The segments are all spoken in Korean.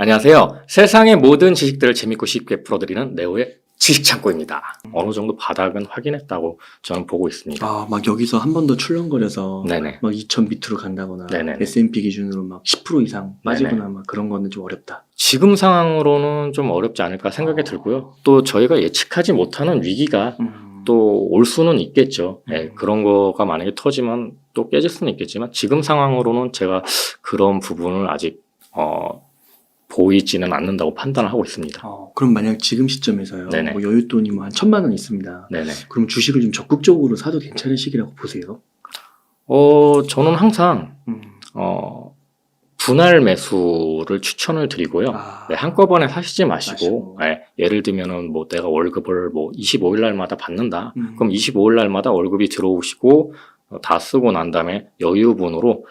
안녕하세요. 세상의 모든 지식들을 재밌고 쉽게 풀어드리는 네오의 지식창고입니다. 어느 정도 바닥은 확인했다고 저는 보고 있습니다. 아, 막 여기서 한 번 더 출렁거려서 네네. 막 2000 밑으로 간다거나 네네네. S&P 기준으로 막 10% 이상 빠지거나 네네. 막 그런 거는 좀 어렵다. 지금 상황으로는 좀 어렵지 않을까 생각이 들고요. 또 저희가 예측하지 못하는 위기가 또 올 수는 있겠죠. 네, 그런 거가 만약에 터지면 또 깨질 수는 있겠지만 지금 상황으로는 제가 그런 부분을 아직 보이지는 않는다고 판단을 하고 있습니다. 그럼 만약 지금 시점에서요. 네네. 뭐 여윳돈이 뭐 한 1000만 원 있습니다. 네네. 그럼 주식을 좀 적극적으로 사도 괜찮은 시기라고 보세요? 저는 항상 분할 매수를 추천을 드리고요. 네, 한꺼번에 사시지 마시고, 네, 예를 들면은 뭐 내가 월급을 뭐 25일 날마다 받는다. 그럼 25일 날마다 월급이 들어오시고 다 쓰고 난 다음에 여유분으로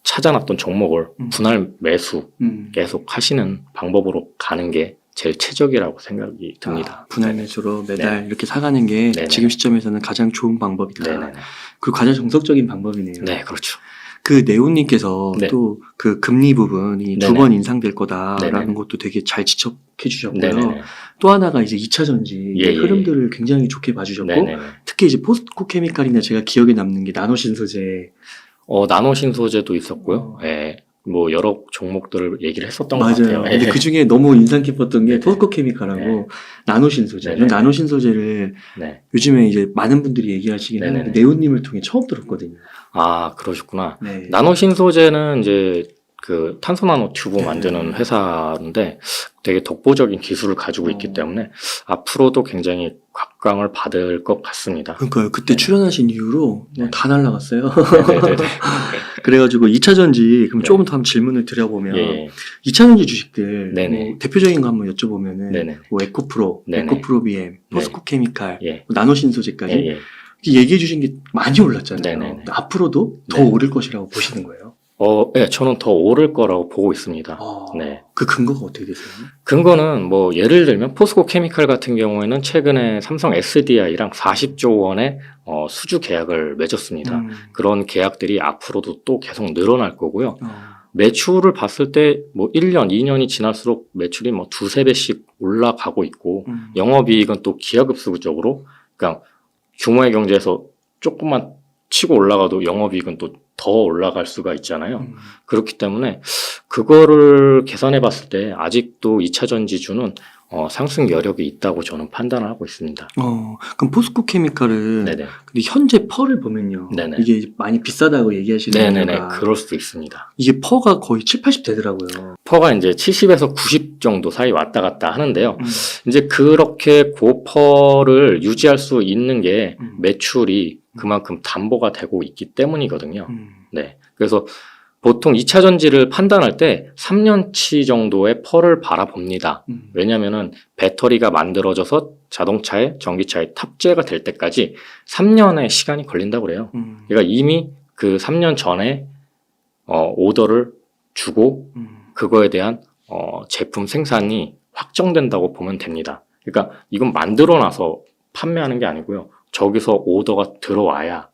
찾아놨던 종목을 분할 매수 계속 하시는 방법으로 가는 게 제일 최적이라고 생각이 듭니다. 분할 매수로 매달 이렇게 사가는 게 네네. 지금 시점에서는 가장 좋은 방법이다. 네네. 그 가장 정석적인 방법이네요. 네, 그렇죠. 그 네오님께서 네. 또 그 금리 부분이 네네. 2번 인상될 거다라는 네네. 것도 되게 잘 지적해 주셨고요. 네네네. 또 하나가 이제 2차 전지 예, 예. 흐름들을 굉장히 좋게 봐주셨고 네네네. 특히 이제 포스코 케미칼이나 제가 기억에 남는 게 나노 신소재. 나노 신소재도 있었고요. 예. 뭐 여러 종목들을 얘기를 했었던 것 맞아요. 같아요. 근데 예. 그 중에 너무 인상 깊었던 게 네네. 포스코 케미칼하고 네. 나노 신소재. 네네. 나노 신소재를 네. 요즘에 이제 많은 분들이 얘기하시긴 네네네. 하는데 네오님을 통해 처음 들었거든요. 아, 그러셨구나. 네. 나노 신소재는 이제 그 탄소 나노 튜브 네. 만드는 회사인데 되게 독보적인 기술을 가지고 있기 때문에 앞으로도 굉장히 각광을 받을 것 같습니다. 그러니까요. 그때 네네. 출연하신 이후로 네. 다 날라갔어요. 네네네. 그래가지고 2차 전지 그럼 네. 조금 더 한번 질문을 드려보면 예. 2차 전지 주식들 네네. 뭐 대표적인 거 한번 여쭤보면은 네네. 뭐 에코프로, 네네. 에코프로비엠, 포스코 케미칼, 예. 뭐 나노신소재까지 예. 예. 얘기해 주신 게 많이 올랐잖아요. 네네네. 앞으로도 더 네. 오를 것이라고 보시는 거예요? 예, 저는 더 오를 거라고 보고 있습니다. 네. 그 근거가 어떻게 되세요? 근거는 뭐 예를 들면 포스코 케미칼 같은 경우에는 최근에 삼성 SDI랑 40조 원의 수주 계약을 맺었습니다. 그런 계약들이 앞으로도 또 계속 늘어날 거고요. 매출을 봤을 때 뭐 1년, 2년이 지날수록 매출이 뭐 두세 배씩 올라가고 있고 영업이익은 또 기하급수적으로 그러니까 규모의 경제에서 조금만 치고 올라가도 영업이익은 또 더 올라갈 수가 있잖아요. 그렇기 때문에 그거를 계산해 봤을 때 아직도 2차 전지주는 상승 여력이 있다고 저는 판단을 하고 있습니다. 그럼 포스코 케미칼은 네네. 근데 현재 펄을 보면요. 네네. 이게 많이 비싸다고 얘기하시는 네네네. 이유가 그럴 수도 있습니다. 이게 퍼가 거의 7, 80 되더라고요. 퍼가 이제 70에서 90 정도 사이 왔다 갔다 하는데요. 이제 그렇게 고퍼를 유지할 수 있는 게 매출이 그만큼 담보가 되고 있기 때문이거든요. 네. 그래서 보통 2차 전지를 판단할 때 3년치 정도의 펄을 바라봅니다. 왜냐면은 배터리가 만들어져서 자동차에, 전기차에 탑재가 될 때까지 3년의 시간이 걸린다고 그래요. 그러니까 이미 그 3년 전에 오더를 주고 그거에 대한 제품 생산이 확정된다고 보면 됩니다. 그러니까 이건 만들어 놔서 판매하는 게 아니고요. 저기서 오더가 들어와야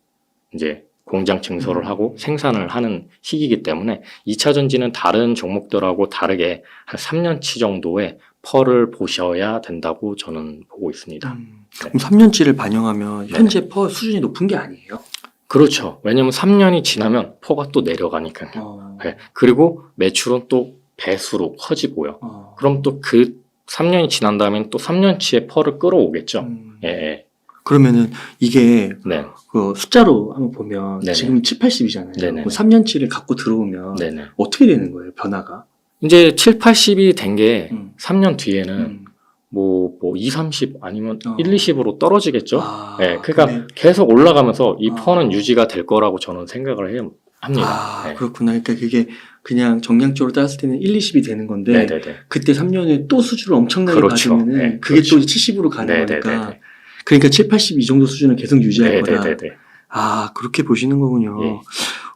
이제 공장 증설을 하고 생산을 하는 시기이기 때문에 2차 전지는 다른 종목들하고 다르게 한 3년치 정도의 펄을 보셔야 된다고 저는 보고 있습니다. 네. 그럼 3년치를 반영하면 네네. 현재 퍼 수준이 높은 게 아니에요? 그렇죠. 왜냐면 3년이 지나면 퍼가 또 내려가니까요. 네. 그리고 매출은 또 배수로 커지고요. 그럼 또 그 3년이 지난 다음엔 또 3년치의 펄을 끌어오겠죠. 예. 그러면은 이게 네. 그 숫자로 한번 보면 네네. 지금 7, 80이잖아요. 네네. 3년치를 갖고 들어오면 네네. 어떻게 되는 거예요, 변화가? 이제 7, 80이 된 게 3년 뒤에는 음. 뭐 2, 30 아니면 1, 20으로 떨어지겠죠. 아, 네, 그러니까 근데- 계속 올라가면서 이 아. 펀은 유지가 될 거라고 저는 생각을 합니다. 아, 네. 그렇구나. 그러니까 그게 그냥 정량적으로 따졌을 때는 1, 20이 되는 건데 네네네. 그때 3년에 또 수주를 엄청나게 그렇죠. 받으면은 네, 그게 그렇죠. 또 70으로 가는 네네네네. 거니까 그러니까 7, 80 이 정도 수준을 계속 유지할 거다. 네네네. 아, 그렇게 보시는 거군요. 예.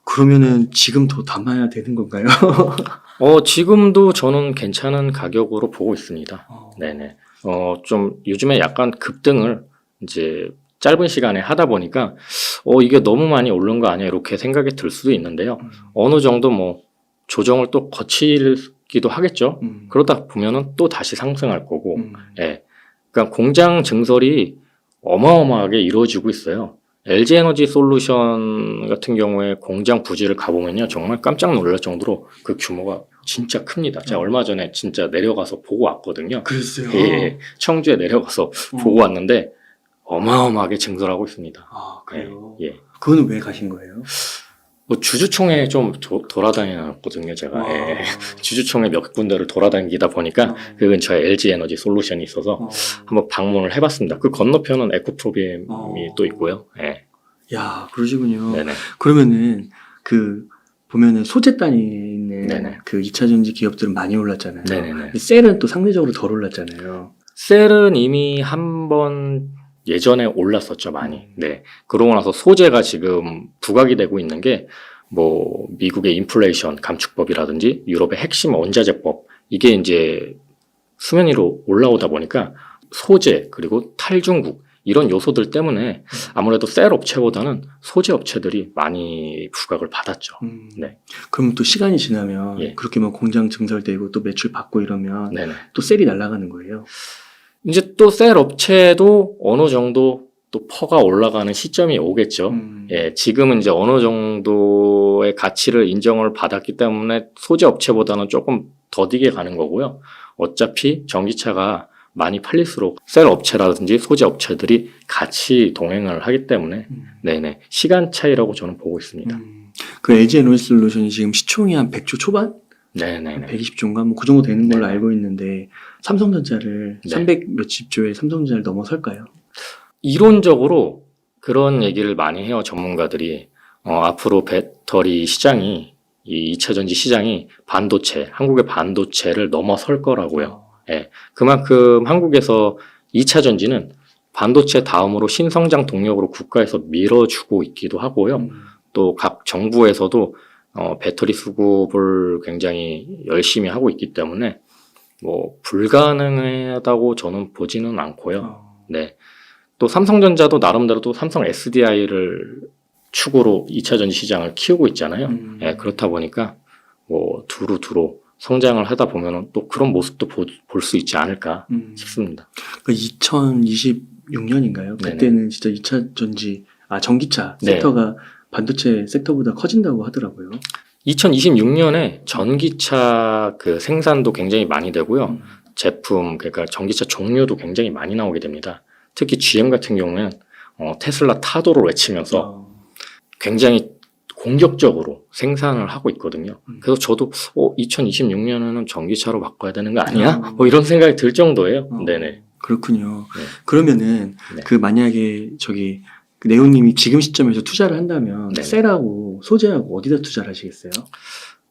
그러면은 지금 더 담아야 되는 건가요? 지금도 저는 괜찮은 가격으로 보고 있습니다. 네네. 좀 요즘에 약간 급등을 이제 짧은 시간에 하다 보니까 이게 너무 많이 오른 거 아니야 이렇게 생각이 들 수도 있는데요. 어느 정도 뭐 조정을 또 거칠 있기도 하겠죠. 그러다 보면은 또 다시 상승할 거고, 음. 예. 그러니까 공장 증설이 어마어마하게 이루어지고 있어요. LG에너지 솔루션 같은 경우에 공장 부지를 가보면요. 정말 깜짝 놀랄 정도로 그 규모가 진짜 큽니다. 제가 얼마 전에 진짜 내려가서 보고 왔거든요. 그랬어요. 예, 청주에 내려가서 보고 왔는데 어마어마하게 증설하고 있습니다. 아, 그래요? 예. 그거는 왜 가신 거예요? 뭐 주주총회 좀 돌아다녔거든요, 제가. 예. 주주총회 몇 군데를 돌아다니다 보니까 그 근처에 LG에너지 솔루션이 있어서 한번 방문을 해봤습니다. 그 건너편은 에코프로비엠이 또 있고요. 예. 야, 그러시군요. 네네. 그러면은 그 보면은 소재단에 있는 네네. 그 2차전지 기업들은 많이 올랐잖아요. 네네네. 근데 셀은 또 상대적으로 덜 올랐잖아요. 셀은 이미 한번 예전에 올랐었죠, 많이. 네. 그러고 나서 소재가 지금 부각이 되고 있는 게, 뭐, 미국의 인플레이션 감축법이라든지 유럽의 핵심 원자재법, 이게 이제 수면 위로 올라오다 보니까 소재, 그리고 탈중국, 이런 요소들 때문에 아무래도 셀 업체보다는 소재 업체들이 많이 부각을 받았죠. 네. 그럼 또 시간이 지나면 예. 그렇게 뭐 공장 증설되고 또 매출 받고 이러면 네네. 또 셀이 날아가는 거예요. 이제 또 셀 업체도 어느 정도 또 퍼가 올라가는 시점이 오겠죠. 예, 지금은 이제 어느 정도의 가치를 인정을 받았기 때문에 소재 업체보다는 조금 더디게 가는 거고요. 어차피 전기차가 많이 팔릴수록 셀 업체라든지 소재 업체들이 같이 동행을 하기 때문에 네네 시간 차이라고 저는 보고 있습니다. 그 LG 에너지 솔루션이 지금 시총이 한 100조 초반? 네네네. 120조인가? 뭐 그 정도 되는 걸로 네네. 알고 있는데 삼성전자를 네. 300 몇십 조의 삼성전자를 넘어설까요? 이론적으로 그런 얘기를 많이 해요, 전문가들이. 앞으로 배터리 시장이, 이 2차전지 시장이 한국의 반도체를 넘어설 거라고요. 예. 그만큼 한국에서 2차전지는 반도체 다음으로 신성장 동력으로 국가에서 밀어주고 있기도 하고요. 또 각 정부에서도 배터리 수급을 굉장히 열심히 하고 있기 때문에 뭐 불가능하다고 저는 보지는 않고요. 네. 또 삼성전자도 나름대로 또 삼성 SDI를 축으로 2차전지 시장을 키우고 있잖아요. 예, 그렇다 보니까 뭐 두루두루 성장을 하다 보면은 또 그런 모습도 볼 수 있지 않을까 싶습니다. 그 2026년인가요? 네네. 그때는 진짜 2차 전지, 전기차 네. 섹터가 반도체 섹터보다 커진다고 하더라고요. 2026년에 전기차 그 생산도 굉장히 많이 되고요. 제품, 그러니까 전기차 종류도 굉장히 많이 나오게 됩니다. 특히 GM 같은 경우는 테슬라 타도를 외치면서 굉장히 공격적으로 생산을 하고 있거든요. 그래서 저도 2026년에는 전기차로 바꿔야 되는 거 아니야? 뭐 이런 생각이 들 정도예요. 네네. 그렇군요. 네. 그러면은 네. 그 만약에 저기 그 네오님이 지금 시점에서 투자를 한다면 네네. 셀하고 소재하고 어디다 투자를 하시겠어요?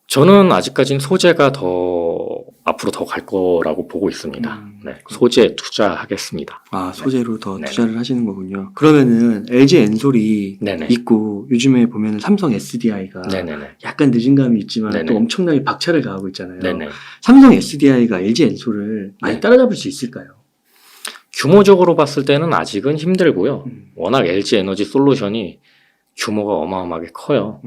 저는 아직까지는 소재가 더 앞으로 더 갈 거라고 보고 있습니다. 네. 소재에 투자하겠습니다. 소재로 더 네네. 투자를 하시는 거군요. 그러면은 LG 엔솔이 네네. 있고 요즘에 보면은 삼성 SDI가 네네네. 약간 늦은 감이 있지만 네네. 또 엄청나게 박차를 가하고 있잖아요. 네네. 삼성 SDI가 LG 엔솔을 많이 네. 따라잡을 수 있을까요? 규모적으로 봤을 때는 아직은 힘들고요. 워낙 LG 에너지 솔루션이 규모가 어마어마하게 커요.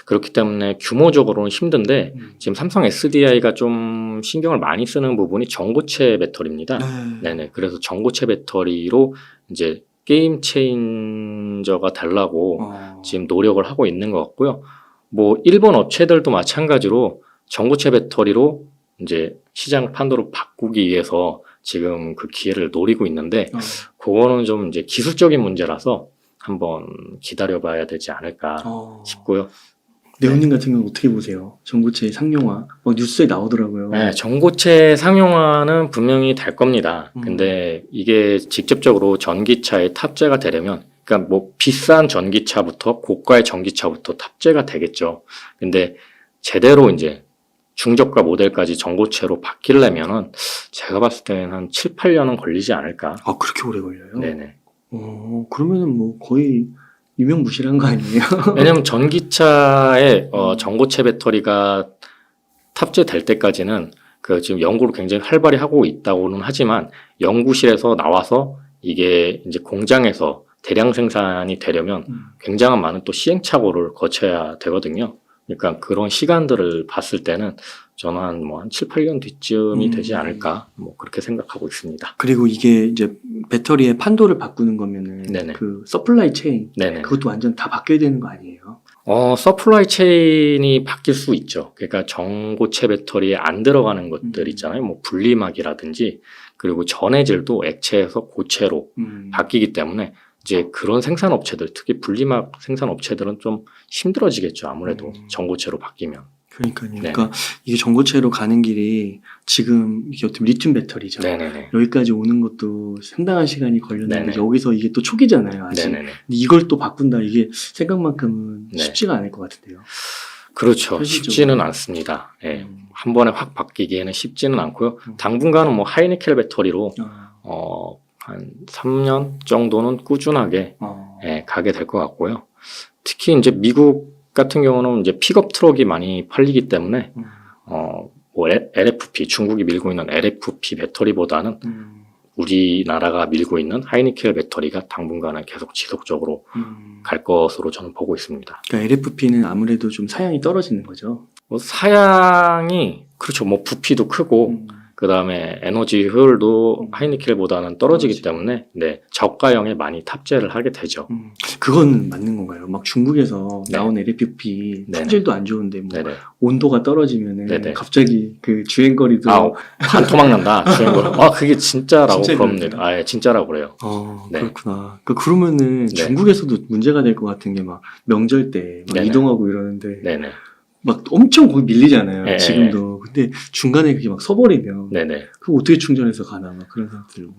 그렇기 때문에 규모적으로는 힘든데 지금 삼성 SDI가 좀 신경을 많이 쓰는 부분이 전고체 배터리입니다. 네네. 그래서 전고체 배터리로 이제 게임 체인저가 되려고 지금 노력을 하고 있는 것 같고요. 뭐 일본 업체들도 마찬가지로 전고체 배터리로 이제 시장 판도를 바꾸기 위해서 지금 그 기회를 노리고 있는데 그거는 좀 이제 기술적인 문제라서 한번 기다려봐야 되지 않을까 싶고요. 네오님 같은 경우는 어떻게 보세요? 전고체 상용화 뉴스에 나오더라고요. 네, 전고체 상용화는 분명히 될 겁니다. 근데 이게 직접적으로 전기차에 탑재가 되려면, 그러니까 뭐 비싼 전기차부터 고가의 전기차부터 탑재가 되겠죠. 근데 제대로 이제 중저가 모델까지 전고체로 바뀌려면은 제가 봤을 때는 한 7, 8년은 걸리지 않을까. 그렇게 오래 걸려요? 네네. 그러면은 뭐 거의 유명무실한 거 아니에요? 왜냐면 전기차에 전고체 배터리가 탑재될 때까지는 그 지금 연구를 굉장히 활발히 하고 있다고는 하지만 연구실에서 나와서 이게 이제 공장에서 대량 생산이 되려면 굉장한 많은 또 시행착오를 거쳐야 되거든요. 그러니까 그런 시간들을 봤을 때는 저는 한 7, 8년 뒤쯤이 되지 않을까 뭐 그렇게 생각하고 있습니다. 그리고 이게 이제 배터리의 판도를 바꾸는 거면은 네네. 그 서플라이 체인 네네. 그것도 완전 다 바뀌어야 되는 거 아니에요? 서플라이 체인이 바뀔 수 있죠. 그러니까 전고체 배터리에 안 들어가는 것들 있잖아요. 뭐 분리막이라든지 그리고 전해질도 액체에서 고체로 바뀌기 때문에 이제 그런 생산업체들, 특히 분리막 생산업체들은 좀 힘들어지겠죠. 아무래도 전고체로 바뀌면. 그러니까요. 네. 그러니까 이게 전고체로 가는 길이 지금 이게 어떻게 리튬 배터리죠. 네네네. 여기까지 오는 것도 상당한 시간이 걸렸는데 네네. 여기서 이게 또 초기잖아요. 아직. 네네네. 근데 이걸 또 바꾼다 이게 생각만큼은 네. 쉽지가 않을 것 같은데요. 그렇죠. 현실적으로. 쉽지는 않습니다. 예. 한 번에 확 바뀌기에는 쉽지는 않고요. 당분간은 뭐 하이니켈 배터리로 한 3년 정도는 꾸준하게 예, 가게 될 것 같고요. 특히 이제 미국 같은 경우는 이제 픽업 트럭이 많이 팔리기 때문에 뭐 LFP 중국이 밀고 있는 LFP 배터리보다는 우리나라가 밀고 있는 하이니켈 배터리가 당분간은 계속 지속적으로 갈 것으로 저는 보고 있습니다. 그러니까 LFP는 아무래도 좀 사양이 떨어지는 거죠. 뭐 사양이 그렇죠. 뭐 부피도 크고 그 다음에 에너지 효율도 하이니켈보다는 떨어지기 때문에 네, 저가형에 많이 탑재를 하게 되죠. 그건 맞는 건가요? 막 중국에서 네. 나온 LFP 네네. 품질도 안 좋은데 뭐 네네. 온도가 떨어지면은 네네. 갑자기 그 주행거리도 반토막 난다. 그게 진짜라고 진짜 그럽니다. 그러네요. 예, 진짜라고 그래요. 네. 그렇구나. 그러면은 네. 중국에서도 문제가 될 것 같은 게 막 명절 때 막 네네. 이동하고 이러는데 네네. 막 엄청 거기 밀리잖아요. 네. 지금도. 근데 중간에 그게 막 서버리면 네네. 그거 어떻게 충전해서 가나 막 그런 생각 들고.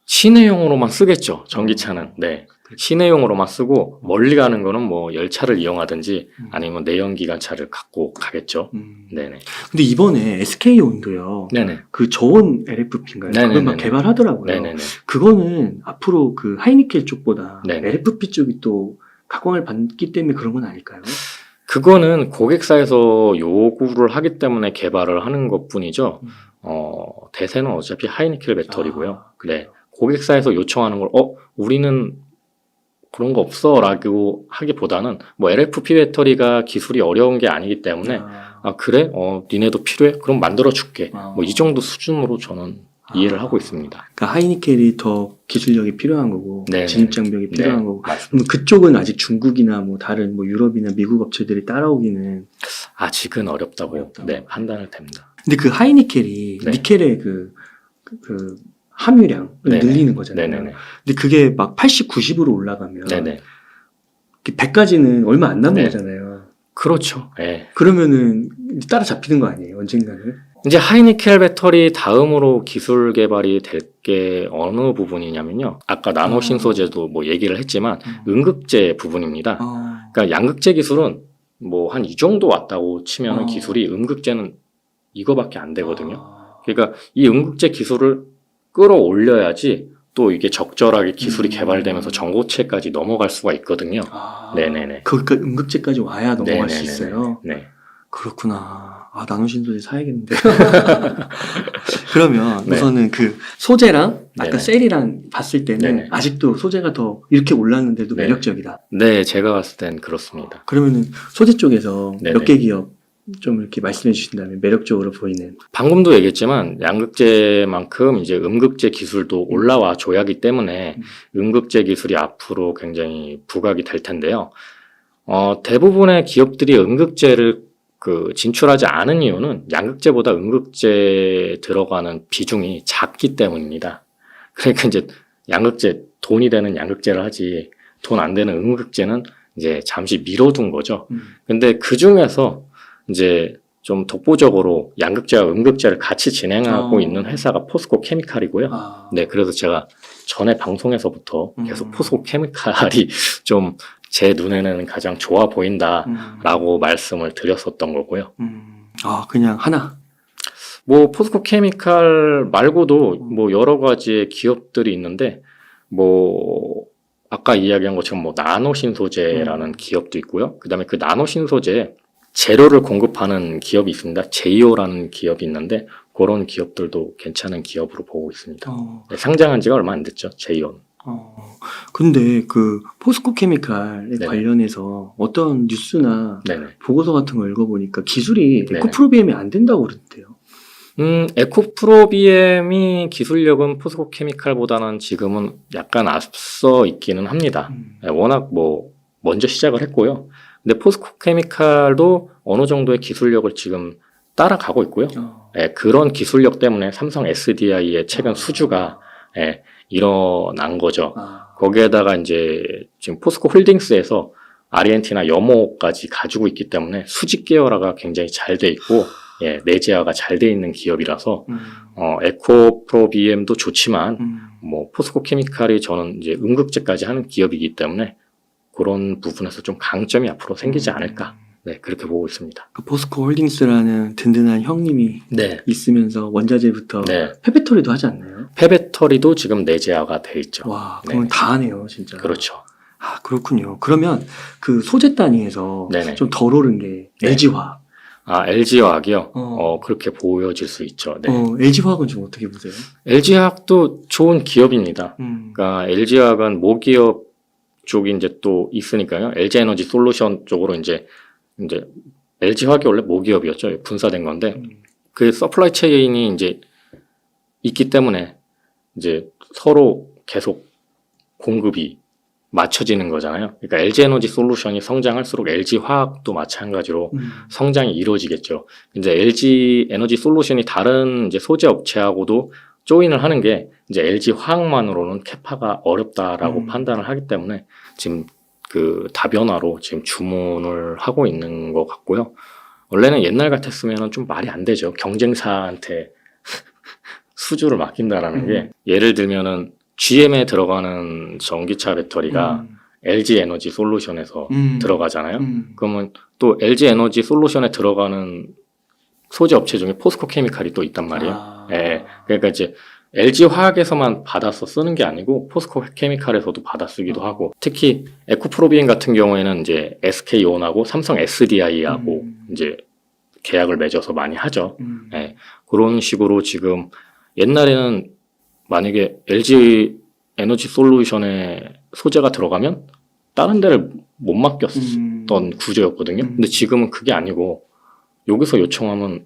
시내용으로만 쓰겠죠. 전기차는. 네. 시내용으로만 쓰고 멀리 가는 거는 뭐 열차를 이용하든지 아니면 내연기관차를 갖고 가겠죠. 네네. 근데 이번에 SK 온도요. 네네. 그 저온 LFP인가요? 네네네네. 그걸 막 개발하더라고요. 네네네. 그거는 앞으로 그 하이니켈 쪽보다 네네. LFP 쪽이 또 각광을 받기 때문에 그런 건 아닐까요? 그거는 고객사에서 요구를 하기 때문에 개발을 하는 것 뿐이죠. 대세는 어차피 하이니켈 배터리고요. 네. 고객사에서 요청하는 걸, 우리는 그런 거 없어 라고 하기보다는 뭐 LFP 배터리가 기술이 어려운 게 아니기 때문에 그래? 니네도 필요해? 그럼 만들어 줄게. 뭐 이 정도 수준으로 저는 이해를 하고 있습니다. 그러니까 하이니켈이 더 기술력이 필요한 거고 네네. 진입 장벽이 필요한 네, 거고. 맞습니다. 그럼 그쪽은 아직 중국이나 뭐 다른 뭐 유럽이나 미국 업체들이 따라오기는. 아직은 어렵다고 어렵다고. 네, 판단을 됩니다. 근데 그 하이니켈이 네. 니켈의 그 함유량을 네네. 늘리는 거잖아요. 네네네. 근데 그게 막 80, 90으로 올라가면 네네. 100까지는 얼마 안 남은 네. 거잖아요. 그렇죠. 네. 그러면은 따라잡히는 거 아니에요? 언젠가는? 이제 하이니켈 배터리 다음으로 기술 개발이 될 게 어느 부분이냐면요. 아까 나노 신소재도 뭐 얘기를 했지만 음극재 부분입니다. 그러니까 양극재 기술은 뭐 한 이 정도 왔다고 치면 기술이 음극재는 이거밖에 안 되거든요. 그러니까 이 음극재 기술을 끌어올려야지 또 이게 적절하게 기술이 개발되면서 전고체까지 넘어갈 수가 있거든요. 네네네. 그러니까 음극재까지 와야 넘어갈 수 네네네네. 있어요. 네. 그렇구나. 나노신소재 사야겠는데. 그러면 네. 우선은 그 소재랑 아까 네네. 셀이랑 봤을 때는 네네. 아직도 소재가 더 이렇게 올랐는데도 네. 매력적이다. 네, 제가 봤을 땐 그렇습니다. 그러면은 소재 쪽에서 네네. 몇 개 기업 좀 이렇게 말씀해 주신다면 매력적으로 보이는. 방금도 얘기했지만 양극재만큼 이제 음극재 기술도 올라와 줘야기 때문에 음극재 기술이 앞으로 굉장히 부각이 될 텐데요. 대부분의 기업들이 음극재를 진출하지 않은 이유는 양극재보다 음극재 들어가는 비중이 작기 때문입니다. 그러니까 이제 양극재, 돈이 되는 양극재를 하지 돈 안 되는 음극재는 이제 잠시 미뤄둔 거죠. 근데 그 중에서 이제 좀 독보적으로 양극재와 음극재를 같이 진행하고 있는 회사가 포스코 케미칼이고요. 네, 그래서 제가 전에 방송에서부터 계속 포스코 케미칼이 좀 제 눈에는 가장 좋아 보인다라고 말씀을 드렸었던 거고요. 그냥 하나. 뭐 포스코 케미칼 말고도 뭐 여러 가지의 기업들이 있는데 뭐 아까 이야기한 것처럼 뭐 나노신소재라는 기업도 있고요. 그다음에 그 나노신소재 재료를 공급하는 기업이 있습니다. 제이오라는 기업이 있는데 그런 기업들도 괜찮은 기업으로 보고 있습니다. 네, 상장한 지가 얼마 안 됐죠. 제이오는. 근데 그 포스코 케미칼에 네네. 관련해서 어떤 뉴스나 네네. 보고서 같은 거 읽어보니까 기술이 네네. 에코프로비엠이 안 된다고 그러던데요. 에코프로비엠이 기술력은 포스코 케미칼보다는 지금은 약간 앞서 있기는 합니다. 워낙 뭐 먼저 시작을 했고요. 근데 포스코 케미칼도 어느 정도의 기술력을 지금 따라가고 있고요. 그런 기술력 때문에 삼성 SDI의 최근 수주가 일어난 거죠. 거기에다가 이제 지금 포스코 홀딩스에서 아르헨티나 염호까지 가지고 있기 때문에 수직 계열화가 굉장히 잘 돼 있고 내재화가 잘 돼 있는 기업이라서 에코프로비엠도 좋지만 뭐 포스코 케미칼이 저는 이제 음극재까지 하는 기업이기 때문에 그런 부분에서 좀 강점이 앞으로 생기지 않을까. 네, 그렇게 보고 있습니다. 그 포스코 홀딩스라는 든든한 형님이 네. 있으면서 원자재부터 네. 폐배터리도 하지 않나요? 폐배터리도 지금 내재화가 돼 있죠. 와, 그건 네. 다 하네요, 진짜. 그렇죠. 아, 그렇군요. 그러면 그 소재 단위에서 네네. 좀 덜 오른 게 네. LG화학. LG화학이요? 그렇게 보여질 수 있죠. 네. LG화학은 좀 어떻게 보세요? LG화학도 좋은 기업입니다. 음. 그러니까 LG화학은 모기업 쪽이 이제 또 있으니까요. LG에너지 솔루션 쪽으로 이제 LG화학이 원래 모기업이었죠. 분사된 건데 그 서플라이 체인이 이제 있기 때문에 이제 서로 계속 공급이 맞춰지는 거잖아요. 그러니까 LG에너지 솔루션이 성장할수록 LG화학도 마찬가지로 성장이 이루어지겠죠. 이제 LG에너지 솔루션이 다른 이제 소재 업체하고도 조인을 하는 게 이제 LG화학만으로는 캐파가 어렵다라고 판단을 하기 때문에 지금 그 다변화로 지금 주문을 하고 있는 것 같고요. 원래는 옛날 같았으면 좀 말이 안 되죠. 경쟁사한테 수주를 맡긴다라는 게 예를 들면은 GM에 들어가는 전기차 배터리가 LG 에너지 솔루션에서 들어가잖아요. 그러면 또 LG 에너지 솔루션에 들어가는 소재 업체 중에 포스코 케미칼이 또 있단 말이에요. 그러니까 이제 LG 화학에서만 받아서 쓰는 게 아니고 포스코 케미칼에서도 받아 쓰기도 하고, 특히 에코프로비엠 같은 경우에는 이제 SK온하고 삼성 SDI하고 이제 계약을 맺어서 많이 하죠. 그런 식으로 지금 옛날에는 만약에 LG 에너지 솔루션에 소재가 들어가면 다른 데를 못 맡겼던 구조였거든요. 근데 지금은 그게 아니고 여기서 요청하면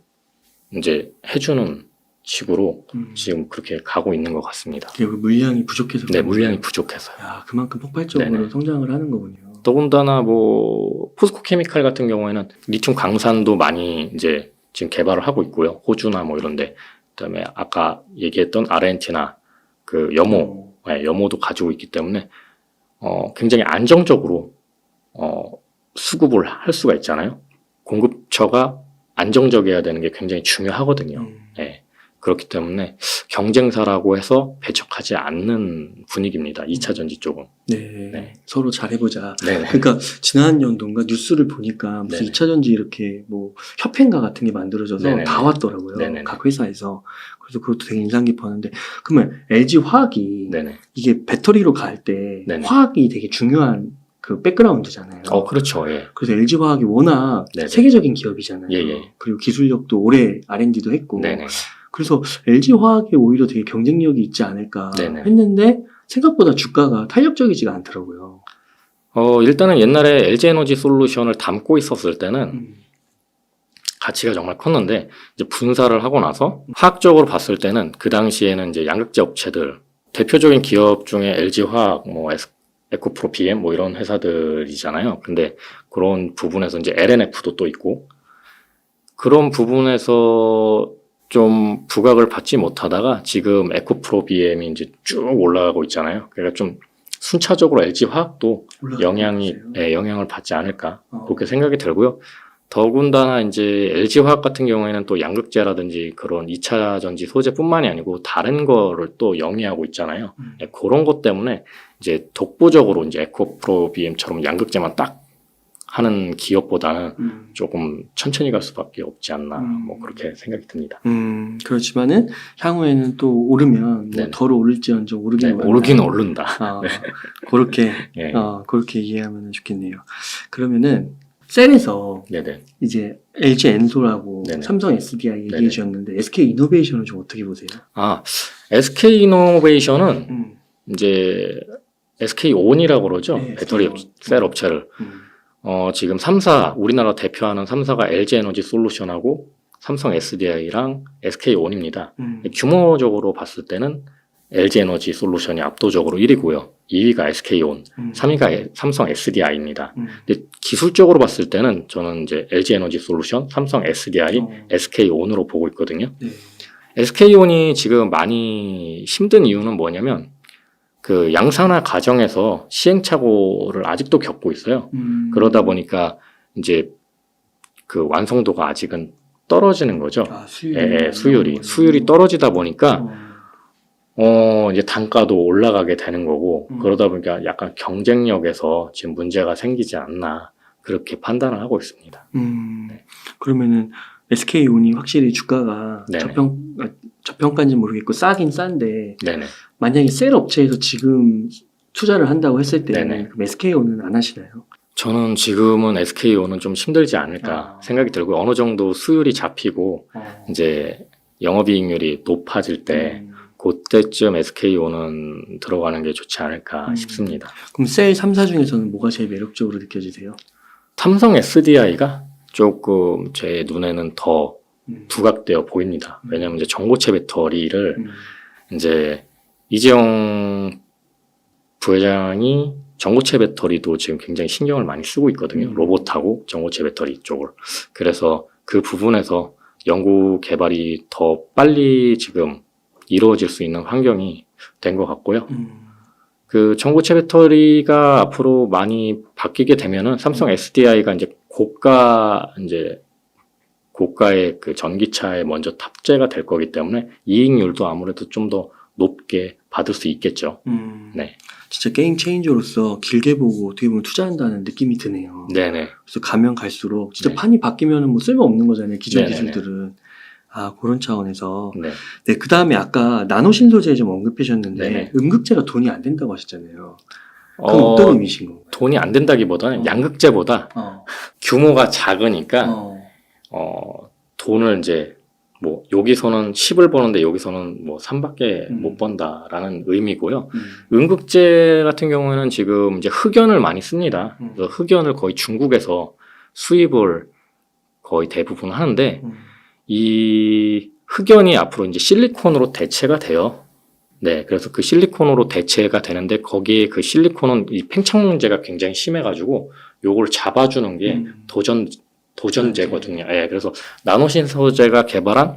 이제 해주는 식으로 지금 그렇게 가고 있는 것 같습니다. 그리고 물량이 부족해서. 네, 물량이 부족해서요. 야, 그만큼 폭발적으로 네네. 성장을 하는 거군요. 더군다나 뭐 포스코 케미칼 같은 경우에는 리튬 강산도 많이 이제 지금 개발을 하고 있고요. 호주나 뭐 이런데. 그다음에 아까 얘기했던 아르헨티나 그 염호도 가지고 있기 때문에 굉장히 안정적으로 수급을 할 수가 있잖아요. 공급처가 안정적이어야 되는 게 굉장히 중요하거든요. 그렇기 때문에 경쟁사라고 해서 배척하지 않는 분위기입니다. 2차 전지 쪽은. 네. 서로 잘해보자. 네네. 그러니까 지난 연도인가 뉴스를 보니까 무슨 네네. 2차 전지 이렇게 뭐 협회인가 같은 게 만들어져서 네네네. 다 왔더라고요. 네네네. 각 회사에서. 그래서 그것도 되게 인상 깊었는데, 그러면 LG 화학이 네네. 이게 배터리로 갈 때 네네. 화학이 되게 중요한 그 백그라운드잖아요. 그렇죠. 예. 그래서 LG 화학이 워낙 네네. 세계적인 기업이잖아요. 예. 그리고 기술력도 오래 R&D도 했고. 네네. 그래서 LG 화학이 오히려 되게 경쟁력이 있지 않을까 네네. 했는데 생각보다 주가가 탄력적이지가 않더라고요. 일단은 옛날에 LG 에너지 솔루션을 담고 있었을 때는 가치가 정말 컸는데, 이제 분사를 하고 나서 화학적으로 봤을 때는 그 당시에는 이제 양극재 업체들, 대표적인 기업 중에 LG 화학, 뭐 에코프로비엠 뭐 이런 회사들이잖아요. 근데 그런 부분에서 이제 LNF도 또 있고, 그런 부분에서 좀 부각을 받지 못하다가 지금 에코프로비엠이 이제 쭉 올라가고 있잖아요. 그러니까 좀 순차적으로 LG 화학도 영향을 받지 않을까 그렇게 생각이 들고요. 더군다나 이제 LG 화학 같은 경우에는 또 양극재라든지 그런 2차 전지 소재뿐만이 아니고 다른 거를 또 영위하고 있잖아요. 그런 것 때문에 이제 독보적으로 이제 에코프로비엠처럼 양극재만 딱 하는 기업보다는 조금 천천히 갈 수밖에 없지 않나, 뭐 그렇게 생각이 듭니다. 그렇지만은 향후에는 또 오르면 네네. 더 오를지언정 오르긴 네, 오르긴 오른다. 네. 그렇게 예. 그렇게 이해하면 좋겠네요. 그러면은 셀에서 네네. 이제 LG 엔솔하고 네네. 삼성 SDI 얘기해 네네. 주셨는데 SK 이노베이션은 좀 어떻게 보세요? SK 이노베이션은 이제 SK온이라고 그러죠. 네, 배터리 SK 온. 셀 업체를. 지금 3사, 우리나라 대표하는 3사가 LG에너지 솔루션하고 삼성 SDI랑 SK온입니다. 규모적으로 봤을 때는 LG에너지 솔루션이 압도적으로 1위고요. 2위가 SK온, 3위가 삼성 SDI입니다. 근데 기술적으로 봤을 때는 저는 이제 LG에너지 솔루션, 삼성 SDI, SK온으로 보고 있거든요. 네. SK온이 지금 많이 힘든 이유는 뭐냐면 그 양산화 과정에서 시행착오를 아직도 겪고 있어요. 그러다 보니까 이제 그 완성도가 아직은 떨어지는 거죠. 수율이 떨어지다 보니까 이제 단가도 올라가게 되는 거고 그러다 보니까 약간 경쟁력에서 지금 문제가 생기지 않나 그렇게 판단을 하고 있습니다. 네. 그러면은 SK온이 확실히 주가가 네네. 저평가인지 모르겠고 싸긴 싼데 네네. 만약에 셀 업체에서 지금 투자를 한다고 했을 때는 네네. 그럼 SK온은 안 하시나요? 저는 지금은 SK온은 좀 힘들지 않을까 생각이 들고 어느 정도 수율이 잡히고 이제 영업이익률이 높아질 때 그때쯤 SK온은 들어가는 게 좋지 않을까 싶습니다. 그럼 셀 3사 중에서는 뭐가 제일 매력적으로 느껴지세요? 삼성 SDI가 조금 제 눈에는 더 부각되어 보입니다. 왜냐하면 이제 전고체 배터리를 이제 이재용 부회장이 전고체 배터리도 지금 굉장히 신경을 많이 쓰고 있거든요. 로봇하고 전고체 배터리 쪽을. 그래서 그 부분에서 연구 개발이 더 빨리 지금 이루어질 수 있는 환경이 된 것 같고요. 그 전고체 배터리가 앞으로 많이 바뀌게 되면은 삼성 SDI가 이제 고가의 그 전기차에 먼저 탑재가 될 거기 때문에 이익률도 아무래도 좀 더 높게 받을 수 있겠죠. 네. 진짜 게임 체인저로서 길게 보고 어떻게 보면 투자한다는 느낌이 드네요. 네네. 그래서 가면 갈수록 진짜 네. 판이 바뀌면은 뭐 쓸모 없는 거잖아요. 기존 네네네. 기술들은. 그런 차원에서. 네. 네, 그 다음에 아까 나노 신소재 좀 언급하셨는데 네네. 음극재가 돈이 안 된다고 하셨잖아요. 그럼 어떤 의미신 건가요? 돈이 안 된다기보다는 양극재보다 어. 규모가 작으니까 어. 돈을 이제 뭐 여기서는 10을 버는데 여기서는 뭐 3밖에 못 번다라는 의미고요. 음극재 같은 경우에는 지금 이제 흑연을 많이 씁니다. 그래서 흑연을 거의 중국에서 수입을 거의 대부분 하는데 이 흑연이 앞으로 이제 실리콘으로 대체가 돼요. 네, 그래서 그 실리콘으로 대체가 되는데 거기에 그 실리콘은 이 팽창 문제가 굉장히 심해가지고 요걸 잡아주는 게 도전제거든요. 예, 그래서 나노신소재가 개발한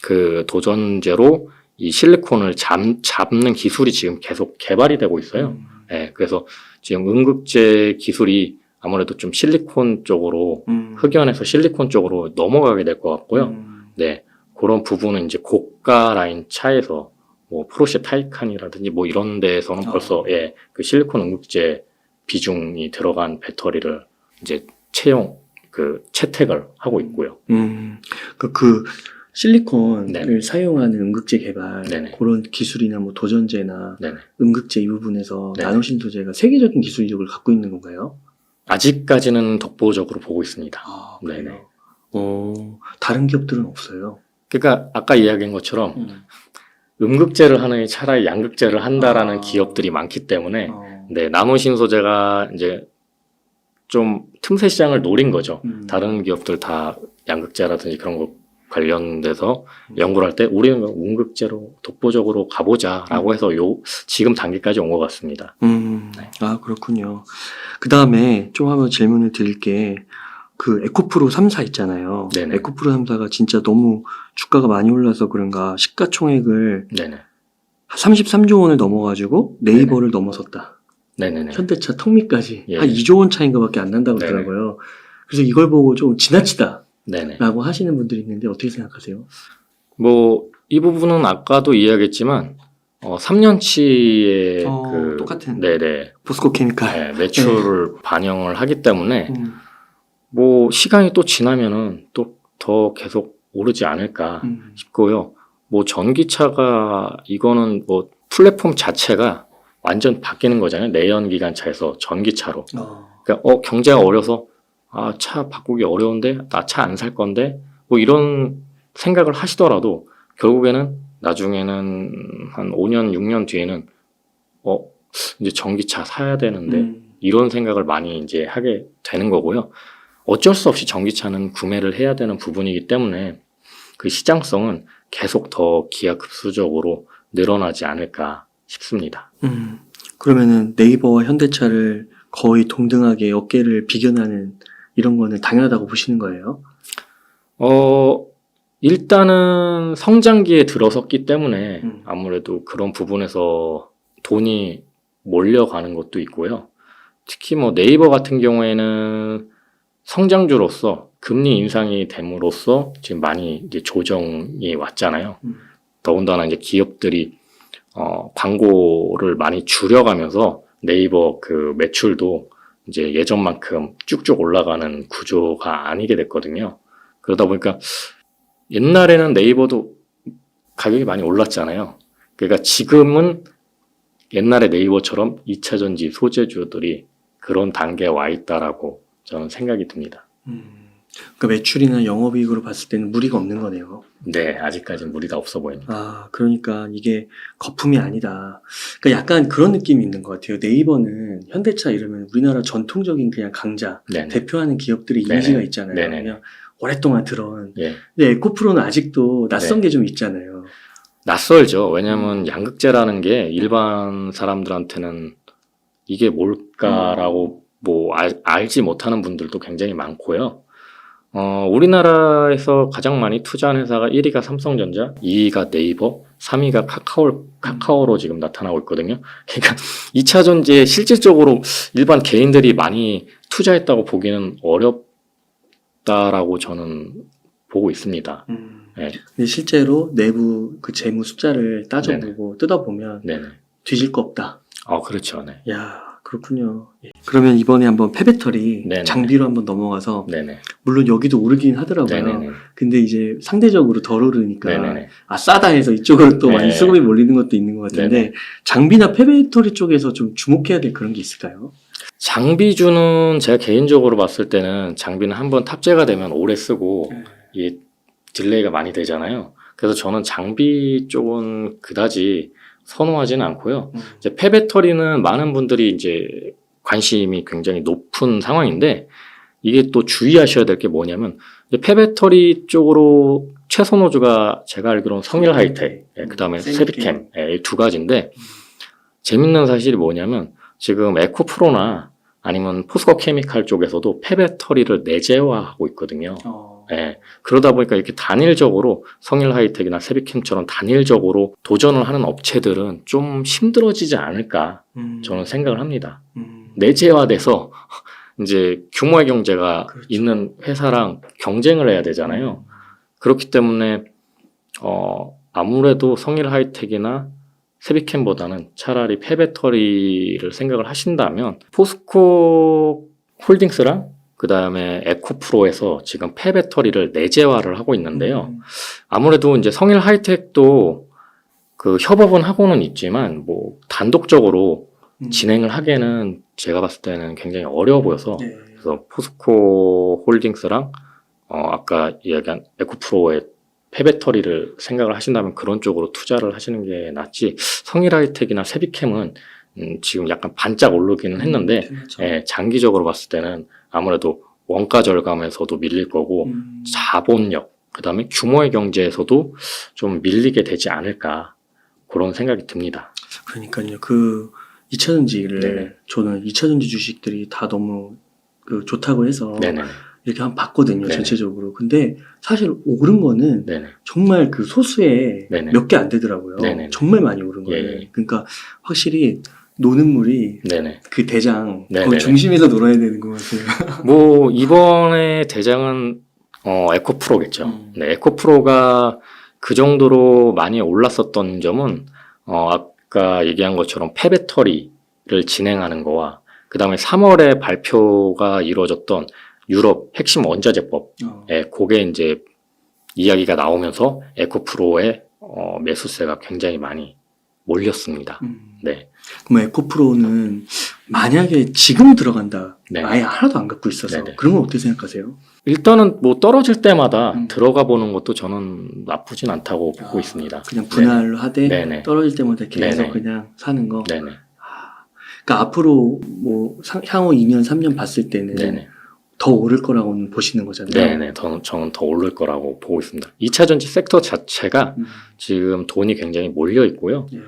그 도전제로 이 실리콘을 잡는 기술이 지금 계속 개발이 되고 있어요. 예, 그래서 지금 음극재 기술이 아무래도 좀 실리콘 쪽으로 흑연에서 실리콘 쪽으로 넘어가게 될 것 같고요. 네, 그런 부분은 이제 고가 라인 차에서 뭐 포르쉐 타이칸이라든지 뭐 이런 데에서는 벌써 그 실리콘 음극재 비중이 들어간 배터리를 이제 채택을 하고 있고요. 그 실리콘을 네네. 사용하는 음극재 개발 네네. 그런 기술이나 뭐 도전제나 네네. 음극재 이 부분에서 네네. 나노신소재가 세계적인 기술력을 갖고 있는 건가요? 아직까지는 독보적으로 보고 있습니다. 네네. 다른 기업들은 없어요. 그러니까 아까 이야기한 것처럼 음극재를 하느니 차라리 양극재를 한다라는 기업들이 많기 때문에 네, 나노신소재가 이제 좀 틈새 시장을 노린 거죠. 다른 기업들 다 양극재라든지 그런 거 관련돼서 연구를 할 때 우리는 음극재로 독보적으로 가보자라고 해서 지금 단계까지 온 것 같습니다. 네. 그렇군요. 그 다음에 좀 한번 질문을 드릴게. 그 에코프로 3사 있잖아요. 네네. 에코프로 3사가 진짜 너무 주가가 많이 올라서 그런가 시가총액을 네네. 33조 원을 넘어가지고 네이버를 넘어섰다. 네네네. 현대차 턱밑까지 예. 한 2조 원 차인가 밖에 안 난다고 네네. 하더라고요. 그래서 이걸 보고 좀 지나치다 네네. 라고 하시는 분들이 있는데 어떻게 생각하세요? 뭐 이 부분은 아까도 이야기했지만 3년치의 똑같은 네네. 포스코 케미칼 네, 매출을 반영을 하기 때문에 뭐 시간이 또 지나면은 또 더 계속 오르지 않을까 싶고요. 뭐 전기차가 이거는 뭐 플랫폼 자체가 완전 바뀌는 거잖아요. 내연기관차에서 전기차로. 그러니까 경제가 어려서 차 바꾸기 어려운데 나 차 안 살 건데 뭐 이런 생각을 하시더라도 결국에는 나중에는 한 5년 6년 뒤에는 이제 전기차 사야 되는데 이런 생각을 많이 이제 하게 되는 거고요. 어쩔 수 없이 전기차는 구매를 해야 되는 부분이기 때문에 그 시장성은 계속 더 기하급수적으로 늘어나지 않을까 싶습니다. 그러면은 네이버와 현대차를 거의 동등하게 어깨를 비견하는 이런 거는 당연하다고 보시는 거예요? 일단은 성장기에 들어섰기 때문에 아무래도 그런 부분에서 돈이 몰려가는 것도 있고요. 특히 뭐 네이버 같은 경우에는 성장주로서 금리 인상이 됨으로써 지금 많이 이제 조정이 왔잖아요. 더군다나 이제 기업들이 광고를 많이 줄여가면서 네이버 그 매출도 이제 예전만큼 쭉쭉 올라가는 구조가 아니게 됐거든요. 그러다 보니까 옛날에는 네이버도 가격이 많이 올랐잖아요. 그러니까 지금은 옛날에 네이버처럼 2차전지 소재주들이 그런 단계에 와 있다라고 저는 생각이 듭니다. 그러니까 매출이나 영업이익으로 봤을 때는 무리가 없는 거네요. 네, 아직까지는 무리가 없어 보입니다. 그러니까 이게 거품이 아니다. 그러니까 약간 그런 느낌이 있는 것 같아요. 네이버는 현대차 이러면 우리나라 전통적인 그냥 강자, 네네. 대표하는 기업들의 네네. 이미지가 있잖아요. 네네. 그냥 오랫동안 들어온. 예. 근데 에코프로는 아직도 낯선 네. 게 좀 있잖아요. 낯설죠. 왜냐하면 양극재라는 게 일반 사람들한테는 이게 뭘까라고 뭐 알지 못하는 분들도 굉장히 많고요. 우리나라에서 가장 많이 투자한 회사가 1위가 삼성전자, 2위가 네이버, 3위가 카카오로 지금 나타나고 있거든요. 그러니까 2차 전지에 실질적으로 일반 개인들이 많이 투자했다고 보기는 어렵다라고 저는 보고 있습니다. 네. 근데 실제로 내부 그 재무 숫자를 따져보고 뜯어보면 네네. 뒤질 거 없다. 그렇죠. 네. 야, 그렇군요. 예. 그러면 이번에 한번 폐배터리 네네. 장비로 한번 넘어가서 네네. 물론 여기도 오르긴 하더라고요. 네네네. 근데 이제 상대적으로 덜 오르니까 네네네. 싸다 해서 이쪽으로 또 많이 네. 수급이 몰리는 것도 있는 것 같은데 네네. 장비나 폐배터리 쪽에서 좀 주목해야 될 그런 게 있을까요? 장비주는 제가 개인적으로 봤을 때는 장비는 한번 탑재가 되면 오래 쓰고 이게 딜레이가 많이 되잖아요. 그래서 저는 장비 쪽은 그다지 선호하지는 않고요. 이제 폐배터리는 많은 분들이 이제 관심이 굉장히 높은 상황인데 이게 또 주의하셔야 될 게 뭐냐면 이제 폐배터리 쪽으로 최선호주가 제가 알기로는 성일 하이텍, 그다음에 세비캠 이 두 가지인데 재밌는 사실이 뭐냐면 지금 에코프로나 아니면 포스코 케미칼 쪽에서도 폐배터리를 내재화하고 있거든요. 그러다 보니까 이렇게 단일적으로 성일 하이텍이나 세비캠처럼 단일적으로 도전을 하는 업체들은 좀 힘들어지지 않을까 저는 생각을 합니다. 내재화돼서 이제 규모의 경제가 그렇죠. 있는 회사랑 경쟁을 해야 되잖아요. 그렇기 때문에 아무래도 성일 하이텍이나 세비캠보다는 차라리 폐배터리를 생각을 하신다면 포스코 홀딩스랑 그 다음에 에코프로에서 지금 폐배터리를 내재화를 하고 있는데요. 아무래도 이제 성일 하이텍도 그 협업은 하고는 있지만 뭐 단독적으로 진행을 하기에는 제가 봤을 때는 굉장히 어려워 보여서 그래서 포스코 홀딩스랑 아까 이야기한 에코프로의 폐배터리를 생각을 하신다면 그런 쪽으로 투자를 하시는 게 낫지 성일 하이텍이나 세비캠은 지금 약간 반짝 오르기는 했는데 장기적으로 봤을 때는 아무래도 원가 절감에서도 밀릴 거고 자본력, 그 다음에 규모의 경제에서도 좀 밀리게 되지 않을까 그런 생각이 듭니다. 그러니까요. 그 2차전지를 네네. 저는 2차전지 주식들이 다 너무 좋다고 해서 네네. 이렇게 한번 봤거든요. 네네. 전체적으로. 근데 사실 오른 거는 네네. 정말 그 소수에 네네. 몇 개 안 되더라고요. 네네. 정말 많이 오른 거예요. 예. 그러니까 확실히 노는 물이 네네. 그 대장 네네네. 거기 중심에서 놀아야 되는 것 같아요. 뭐 이번에 대장은 에코프로겠죠. 네, 에코프로가 그 정도로 많이 올랐었던 점은 아까 얘기한 것처럼 폐배터리를 진행하는 거와 그 다음에 3월에 발표가 이루어졌던 유럽 핵심 원자재법, 그게 이제 이야기가 나오면서 에코프로의 매수세가 굉장히 많이 몰렸습니다. 네. 그럼 에코프로는 만약에 지금 들어간다, 네. 아예 하나도 안 갖고 있어서 네네. 그런 건 어떻게 생각하세요? 일단은 뭐 떨어질 때마다 들어가 보는 것도 저는 나쁘진 않다고 보고 있습니다. 그냥 분할로 하되 네네. 떨어질 때마다 계속 네네. 그냥 사는 거. 네네. 그러니까 앞으로 뭐 향후 2년, 3년 봤을 때는 네네. 더 오를 거라고는 보시는 거잖아요. 네네. 저는 더 오를 거라고 보고 있습니다. 2차 전지 섹터 자체가 지금 돈이 굉장히 몰려 있고요. 예.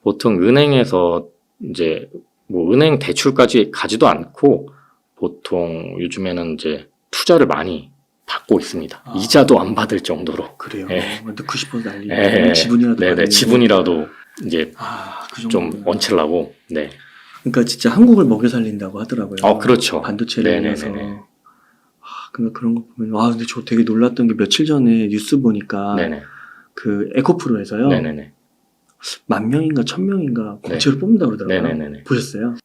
보통 은행에서 이제 뭐 은행 대출까지 가지도 않고 보통 요즘에는 이제 투자를 많이 받고 있습니다. 아. 이자도 안 받을 정도로. 그래요. 예. 근데 90% 난리. 예. 지분이라도. 네네. 받는 지분이라도 이제 그 좀 정도구나. 얹히려고. 네. 그러니까 진짜 한국을 먹여 살린다고 하더라고요. 그렇죠. 반도체를 위해서. 네네네네. 그러니까 그런 거 보면 근데 저 되게 놀랐던 게 며칠 전에 뉴스 보니까 네네. 그 에코프로에서요. 네네네. 10,000명인가 1,000명인가 공채를 뽑는다고 그러더라고요. 네네네네. 보셨어요?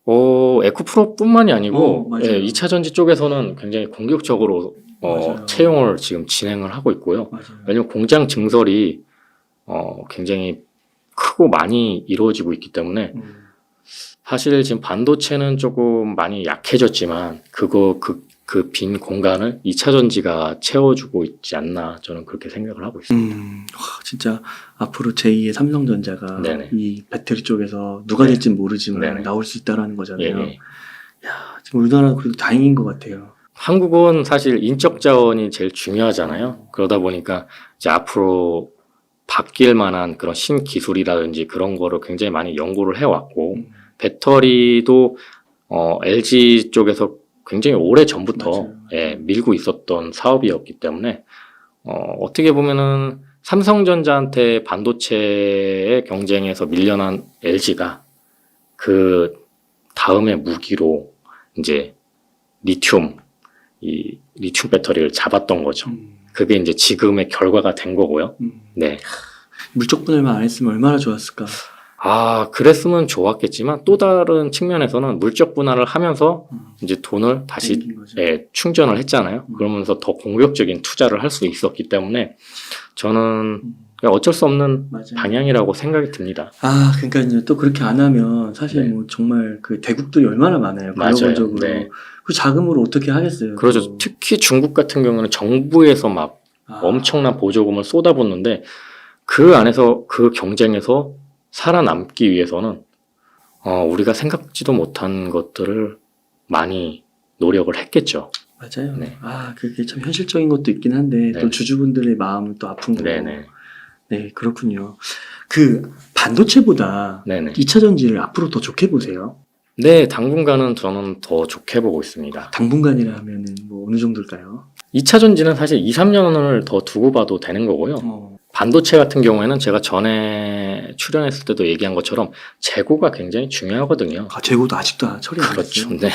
에코프로뿐만이 아니고 맞아요. 2차 전지 쪽에서는 굉장히 공격적으로 맞아요. 채용을 지금 진행을 하고 있고요. 맞아요. 왜냐면 공장 증설이 굉장히 크고 많이 이루어지고 있기 때문에 사실 지금 반도체는 조금 많이 약해졌지만 그 빈 공간을 2차 전지가 채워주고 있지 않나 저는 그렇게 생각을 하고 있습니다. 진짜 앞으로 제2의 삼성전자가 네네. 이 배터리 쪽에서 누가 네. 될진 모르지만 네네. 나올 수 있다라는 거잖아요. 예. 지금 우리나라는 그래도 다행인 것 같아요. 한국은 사실 인적 자원이 제일 중요하잖아요. 그러다 보니까 이제 앞으로 바뀔 만한 그런 신기술이라든지 그런 거를 굉장히 많이 연구를 해왔고, 배터리도 LG 쪽에서 굉장히 오래 전부터 맞아요. 밀고 있었던 사업이었기 때문에 어떻게 보면은 삼성전자한테 반도체의 경쟁에서 밀려난 LG가 그 다음에 무기로 이제 리튬 배터리를 잡았던 거죠. 그게 이제 지금의 결과가 된 거고요. 네. 물적 분할만 안 했으면 얼마나 좋았을까. 그랬으면 좋았겠지만 또 다른 측면에서는 물적 분할을 하면서 이제 돈을 다시 땡긴 거죠. 충전을 했잖아요. 그러면서 더 공격적인 투자를 할 수 있었기 때문에 저는 그냥 어쩔 수 없는 맞아요. 방향이라고 생각이 듭니다. 그러니까 이제 또 그렇게 안 하면 사실 네. 뭐 정말 그 대국들이 얼마나 많아요. 맞아요. 글로벌적으로. 네. 그 자금으로 어떻게 하겠어요. 그렇죠. 또. 특히 중국 같은 경우는 정부에서 막 엄청난 보조금을 쏟아붓는데 그 안에서 그 경쟁에서 살아남기 위해서는 우리가 생각지도 못한 것들을 많이 노력을 했겠죠. 맞아요. 네. 그게 참 현실적인 것도 있긴 한데 네. 또 주주분들의 마음은 또 아픈 거고. 네네. 네, 그렇군요. 그 반도체보다 네네. 2차 전지를 앞으로 더 좋게 보세요. 네, 당분간은 저는 더 좋게 보고 있습니다. 당분간이라 하면은 뭐 어느 정도일까요? 2차 전지는 사실 2, 3년을 더 두고 봐도 되는 거고요. 반도체 같은 경우에는 제가 전에 출연했을 때도 얘기한 것처럼 재고가 굉장히 중요하거든요. 재고도 아직도 처리 안 그렇죠. 됐어요. 네.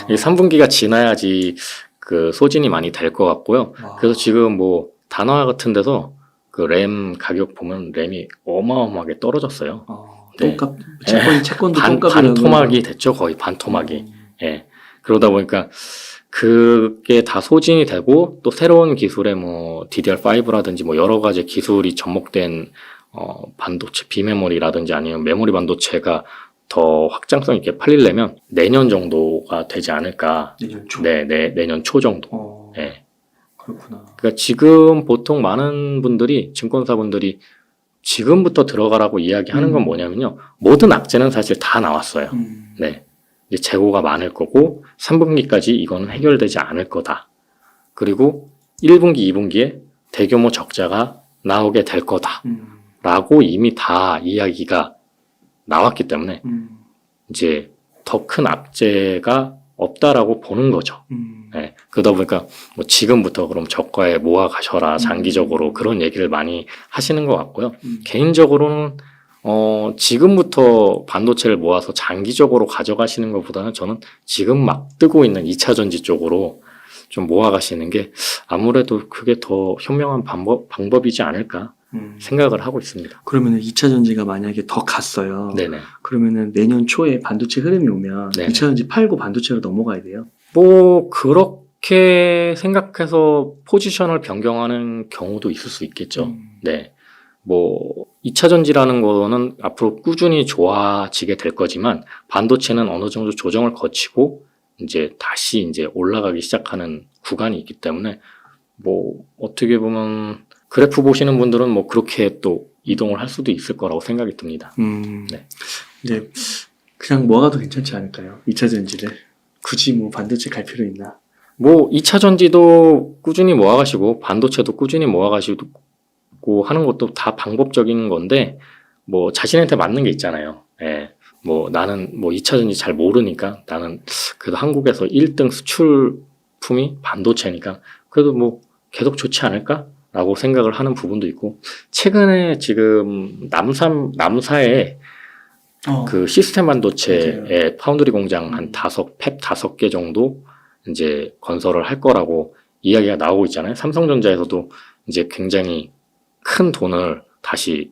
이 3분기가 지나야지 그 소진이 많이 될 것 같고요. 그래서 지금 뭐 단화 같은 데서 그 램 가격 보면 램이 어마어마하게 떨어졌어요. 네. 똥값, 채권도 똥값이라고. 반토막이 됐죠. 거의 반토막이. 예. 그러다 보니까 그게 다 소진이 되고 또 새로운 기술의 뭐 DDR5라든지 뭐 여러 가지 기술이 접목된 반도체 비메모리라든지 아니면 메모리 반도체가 더 확장성 있게 팔리려면 내년 정도가 되지 않을까. 내년 초. 네, 내년 초 정도. 예. 그렇구나. 그러니까 지금 보통 많은 분들이 증권사분들이 지금부터 들어가라고 이야기하는 건 뭐냐면요. 모든 악재는 사실 다 나왔어요. 네. 이제 재고가 많을 거고 3분기까지 이거는 해결되지 않을 거다. 그리고 1분기, 2분기에 대규모 적자가 나오게 될 거다. 라고 이미 다 이야기가 나왔기 때문에 이제 더 큰 악재가 없다라고 보는 거죠. 네. 그러다 보니까 뭐 지금부터 그럼 저가에 모아 가셔라 장기적으로 그런 얘기를 많이 하시는 것 같고요. 개인적으로는 지금부터 반도체를 모아서 장기적으로 가져가시는 것보다는 저는 지금 막 뜨고 있는 2차 전지 쪽으로 좀 모아가시는 게 아무래도 그게 더 현명한 방법이지 않을까 생각을 하고 있습니다. 그러면은 2차 전지가 만약에 더 갔어요. 네네. 그러면은 내년 초에 반도체 흐름이 오면 네네. 2차 전지 팔고 반도체로 넘어가야 돼요? 뭐 그렇게 생각해서 포지션을 변경하는 경우도 있을 수 있겠죠. 네. 뭐 2차 전지라는 거는 앞으로 꾸준히 좋아지게 될 거지만 반도체는 어느 정도 조정을 거치고 이제 다시 이제 올라가기 시작하는 구간이 있기 때문에 뭐 어떻게 보면 그래프 보시는 분들은 뭐 그렇게 또 이동을 할 수도 있을 거라고 생각이 듭니다. 네. 이제 그냥 모아도 괜찮지 않을까요? 2차 전지를. 굳이 뭐 반도체 갈 필요 있나? 뭐 2차 전지도 꾸준히 모아가시고 반도체도 꾸준히 모아가시고 하는 것도 다 방법적인 건데 뭐 자신한테 맞는 게 있잖아요. 예. 뭐 나는 뭐 2차 전지 잘 모르니까 나는 그래도 한국에서 1등 수출품이 반도체니까 그래도 뭐 계속 좋지 않을까라고 생각을 하는 부분도 있고 최근에 지금 남사에 그 시스템 반도체의 파운드리 공장 한 팹 5개 정도 이제 건설을 할 거라고 이야기가 나오고 있잖아요. 삼성전자에서도 이제 굉장히 큰 돈을 다시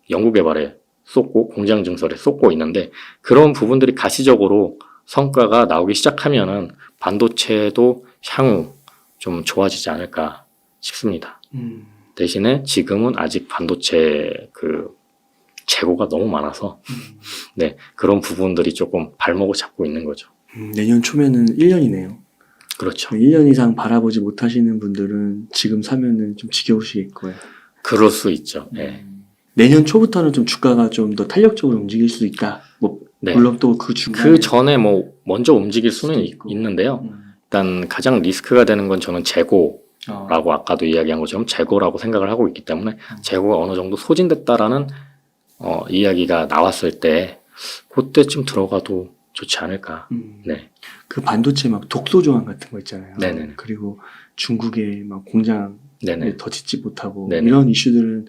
연구 개발에 쏟고 공장 증설에 쏟고 있는데 그런 부분들이 가시적으로 성과가 나오기 시작하면은 반도체도 향후 좀 좋아지지 않을까 싶습니다. 대신에 지금은 아직 반도체 그 재고가 너무 많아서 네, 그런 부분들이 조금 발목을 잡고 있는 거죠. 내년 초면은 1년이네요. 그렇죠. 1년 이상 바라보지 못하시는 분들은 지금 사면은 좀 지겨우시겠고요. 그럴 수 있죠. 네. 내년 초부터는 좀 주가가 좀 더 탄력적으로 움직일 수 있다. 뭐 네. 물론 또 그 중간에 그 전에 뭐 먼저 움직일 수는 수도 있고. 있는데요. 일단 가장 리스크가 되는 건 저는 재고라고 어. 아까도 이야기한 것처럼 재고라고 생각을 하고 있기 때문에 재고가 어느 정도 소진됐다라는 이야기가 나왔을 때 그때쯤 들어가도 좋지 않을까. 네. 그 반도체 막 독소 조항 같은 거 있잖아요. 네네네. 그리고 중국의 막 공장 네네. 더 짓지 못하고 네네. 이런 이슈들은